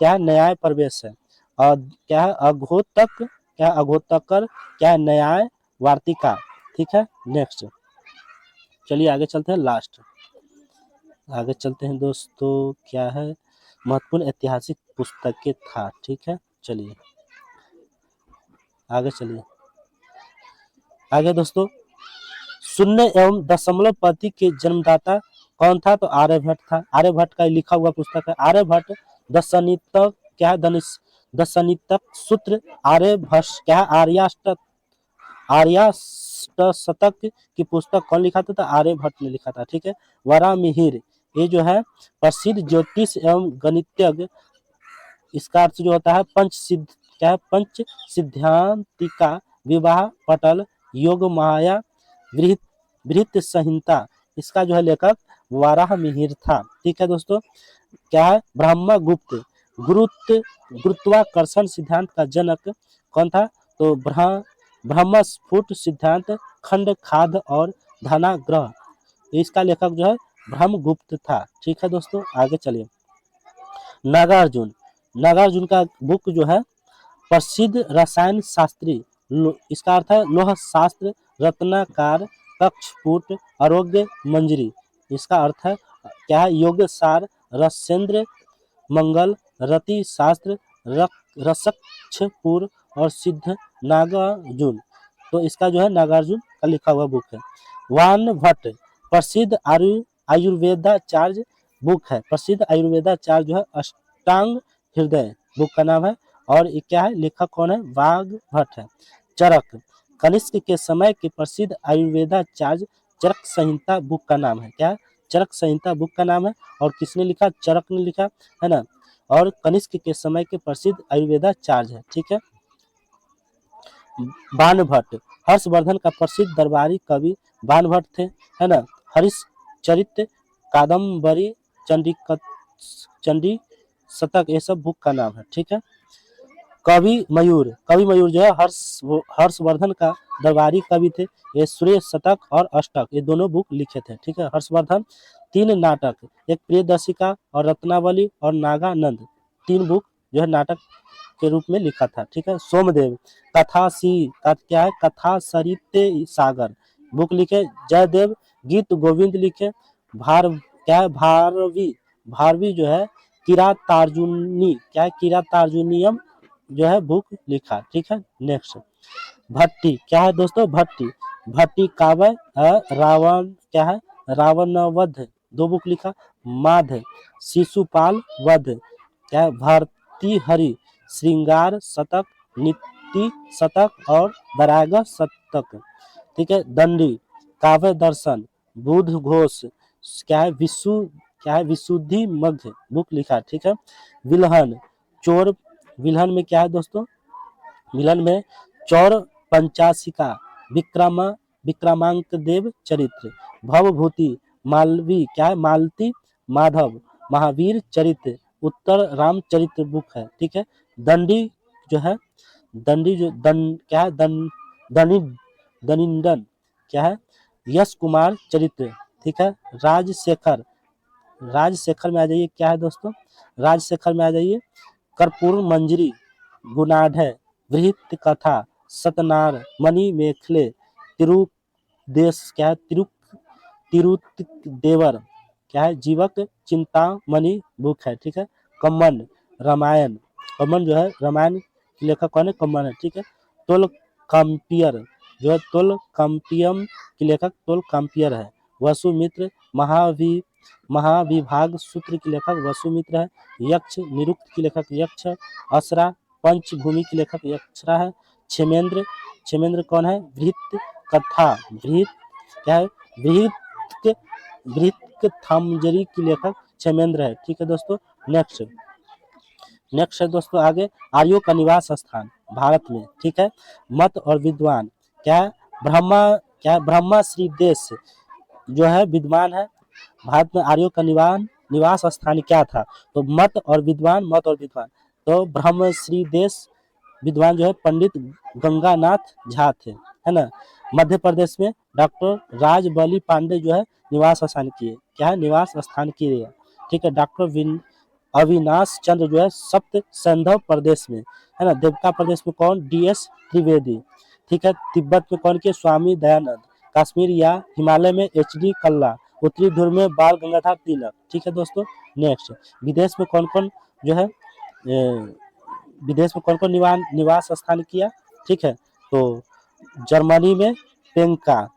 क्या है, न्याय प्रवेश है। और क्या है, अघोतक, क्या है, अघोतकर, क्या है, न्याय वार्तिका। ठीक है। नेक्स्ट, चलिए आगे चलते हैं। लास्ट आगे चलते हैं दोस्तों। क्या है? महत्वपूर्ण ऐतिहासिक पुस्तकें था। ठीक है। चलिए आगे चलिए। आगे दोस्तों, शून्य एवं दशमलव पद्धति के जन्मदाता कौन था? तो आर्यभट्ट था। आर्यभट्ट का लिखा हुआ पुस्तक है आर्यभट्ट दशनितक, क्या है, दशनितक सूत्र, आर्यभट्ट, क्या है, आर्याष्टशतक की पुस्तक कौन लिखा था? तो आर्यभट्ट ने लिखा था। ठीक है। वराहमिहिर, ये जो है प्रसिद्ध ज्योतिष एवं गणितज्ञ, इसका अर्थ जो होता है पंच सिद्ध, क्या है, पंच सिद्धांतिका, विवाह पटल, योग माया, वृत्त संहिता, इसका जो है लेखक वराहमिहिर था। ठीक है दोस्तों। क्या है? ब्रह्मगुप्त, गुरुत्वाकर्षण सिद्धांत का जनक कौन था? तो ब्रह्मस्फुट सिद्धांत, खंड खाद और धनाग्रह, इसका लेखक जो है ब्रह्मगुप्त था। ठीक है दोस्तों। आगे चलिए। नागार्जुन, नागार्जुन का बुक जो है प्रसिद्ध रसायन शास्त्री, इसका अर्थ है लोह शास्त्र, रत्नाकार, कक्षपुट, आरोग्य मंजरी, इसका अर्थ है, क्या है, योग सार, रसेंद्र मंगल, रति शास्त्र, रसक्षपुर और सिद्ध नागार्जुन, तो इसका जो है नागार्जुन का लिखा हुआ बुक है। वान भट्ट प्रसिद्ध आयुर्वेदाचार्य, बुक है। प्रसिद्ध आयुर्वेदाचार्य जो है अष्टांग हृदय बुक का नाम है। और ये क्या है, लेखक कौन है, वाग्भट है। चरक, कनिष्क के समय के प्रसिद्ध आयुर्वेदाचार्य चरक संहिता बुक का नाम है। क्या है, चरक संहिता बुक का नाम है। और किसने लिखा, चरक ने लिखा, है ना। और कनिष्क के समय के प्रसिद्ध आयुर्वेदाचार्य है, ठीक है। बाणभट्ट, हर्षवर्धन का प्रसिद्ध दरबारी कवि बाणभट्ट थे, है ना। हरिश्चरित, कादम्बरी, चंडी शतक, ये सब बुक का नाम है, ठीक है। कवि मयूर, कवि मयूर जो है हर्षवर्धन का दरबारी कवि थे। ये सूर्य शतक और अष्टक ये दोनों बुक लिखे थे, ठीक है, हर्षवर्धन। 3 नाटक, एक प्रियदर्शिका और रत्नावली और नागानंद, 3 बुक जो है नाटक के रूप में लिखा था, ठीक है। सोमदेव, क्या है, कथा सरिते सागर बुक लिखे। जयदेव, गीत गोविंद लिखे। क्या है, भारवी जो है किरातार्जुनी, क्या है, किरातार्जुनियम जो है बुक लिखा, ठीक है। नेक्स्ट, भट्टी, क्या है दोस्तों, भट्टी काव्य रावण, क्या है, रावणवध 2 बुक लिखा। माध, शिशुपाल वध, क्या है, भर्तृहरि श्रृंगार शतक, नीति शतक और वैराग्य शतक, ठीक है। दंडी, काव्य दर्शन, बुध घोष, क्या है, विशुद्धि मध्य बुक लिखा, ठीक है। विल्हन, चोर, विल्हन में क्या है दोस्तों, विल्हन में चौर पंचाशिका, विक्रमांक देव चरित्र, भवभूति, मालवी, क्या है, मालती माधव, महावीर चरित्र, उत्तर रामचरित्र बुक है, ठीक है। दंडी जो है, क्या है, दनिंदन, क्या है, यश कुमार चरित्र, ठीक है। राजशेखर में आ जाइए, क्या है दोस्तों, राजशेखर में आ जाइए। कर्पूर मंजरी, गुणाढ़, वृत्त कथा, सतनार, मणि मेखले, तिरुदेश, क्या है, तिरुदेवर, क्या है, जीवक चिंतामणि बुक है, ठीक है। कम्मन, रामायण, कम्मन जो है रामायण के लेखक कौन है, कम्मन है, ठीक है। तोलकाम्पियर जो है, तोलकाम्पियम के लेखक तोलकाम्पियर है। वसुमित्र, महाविभाग सूत्र के लेखक वसुमित्र है। यक्ष निरुक्त के लेखक यक्ष, असरा पंचभूमि के लेखक यक्षरा है। क्षेमेंद्र कौन है, भृत कथा, क्या है, थामजरी के लेखक क्षेमेंद्र है, ठीक है दोस्तों। नेक्स्ट है दोस्तों आगे, आर्यों का निवास स्थान भारत में, ठीक है। मत और विद्वान, क्या है, ब्रह्मा श्री देश जो है विद्वान है। भारत में आर्यों का निवास स्थान क्या था, तो मत और विद्वान, तो ब्रह्मश्री देश विद्वान जो है पंडित गंगानाथ झा थे, है ना। मध्य प्रदेश में डॉक्टर राजबली पांडे जो है निवास स्थान किए, क्या है, निवास स्थान किए, ठीक है। डॉक्टर अविनाश चंद्र जो है सप्त संधव प्रदेश में, है ना। देवका प्रदेश में कौन, DS त्रिवेदी, ठीक है। तिब्बत में कौन के, स्वामी दयानंद। कश्मीर या हिमालय में HD कल्ला। उत्तरी ध्रुव में बाल गंगाधर तिलक, ठीक है दोस्तों। नेक्स्ट, विदेश में कौन कौन जो है निवास स्थान किया, ठीक है। तो जर्मनी में पेंका,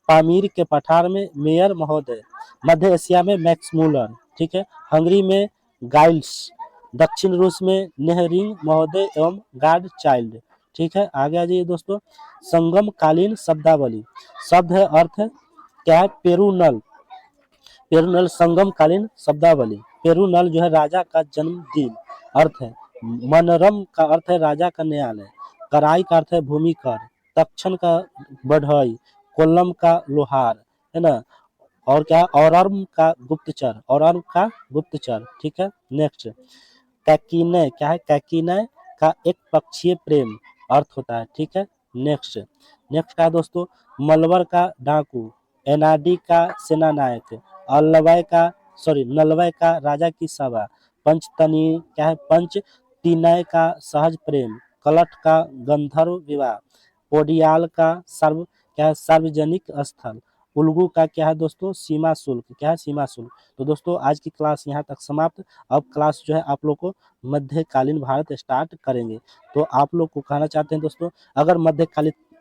पामीर के पठार में मेयर महोदय। मध्य एशिया में मैक्स मूलर, ठीक है। हंगरी में गाइल्स। दक्षिण रूस में नेहरिंग महोदय एवं गार्ड चाइल्ड, ठीक है। आगे आ जाइए दोस्तों, संगम कालीन शब्दावली, शब्द है, अर्थ है, क्या है, पेरुनल संगम कालीन शब्दावली। पेरुनल जो है राजा का जन्मदिन, अर्थ है। मनरम का अर्थ है राजा का न्यायालय। कराई का अर्थ है भूमि कर। तक्षण का बढ़ई। कोल्लम का लोहार, है ना। और क्या, औरर्म का गुप्तचर, ठीक है। नेक्स्ट, कैकिनय, क्या है, कैकिनय का एक पक्षीय प्रेम अर्थ होता है, ठीक है। नेक्स्ट क्या है दोस्तों, मलवर का डाकू, एनाडी का सेनानायक, नलवय का राजा की सभा, पंचतनी, क्या है, पंचतीनय का सहज प्रेम, कलट का गंधर्व विवाह, पोडियाल का क्या है, सार्वजनिक स्थल, उल्गू का क्या है दोस्तों, सीमा शुल्क, क्या है, सीमा शुल्क। तो दोस्तों आज की क्लास यहाँ तक समाप्त। अब क्लास जो है आप लोग को मध्यकालीन भारत स्टार्ट करेंगे। तो आप लोग को कहना चाहते हैं दोस्तों, अगर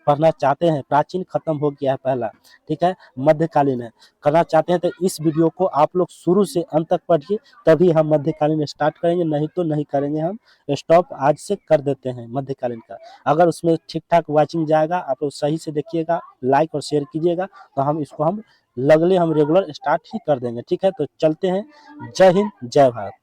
पढ़ना चाहते हैं, प्राचीन खत्म हो गया है पहला, ठीक है, मध्यकालीन है, करना चाहते हैं तो इस वीडियो को आप लोग शुरू से अंत तक पढ़िए, तभी हम मध्यकालीन स्टार्ट करेंगे, नहीं तो नहीं करेंगे, हम स्टॉप आज से कर देते हैं मध्यकालीन का। अगर उसमें ठीक ठाक वॉचिंग जाएगा, आप लोग सही से देखिएगा, लाइक और शेयर कीजिएगा, तो हम इसको हम रेगुलर स्टार्ट ही कर देंगे, ठीक है। तो चलते हैं। जय हिंद, जय भारत।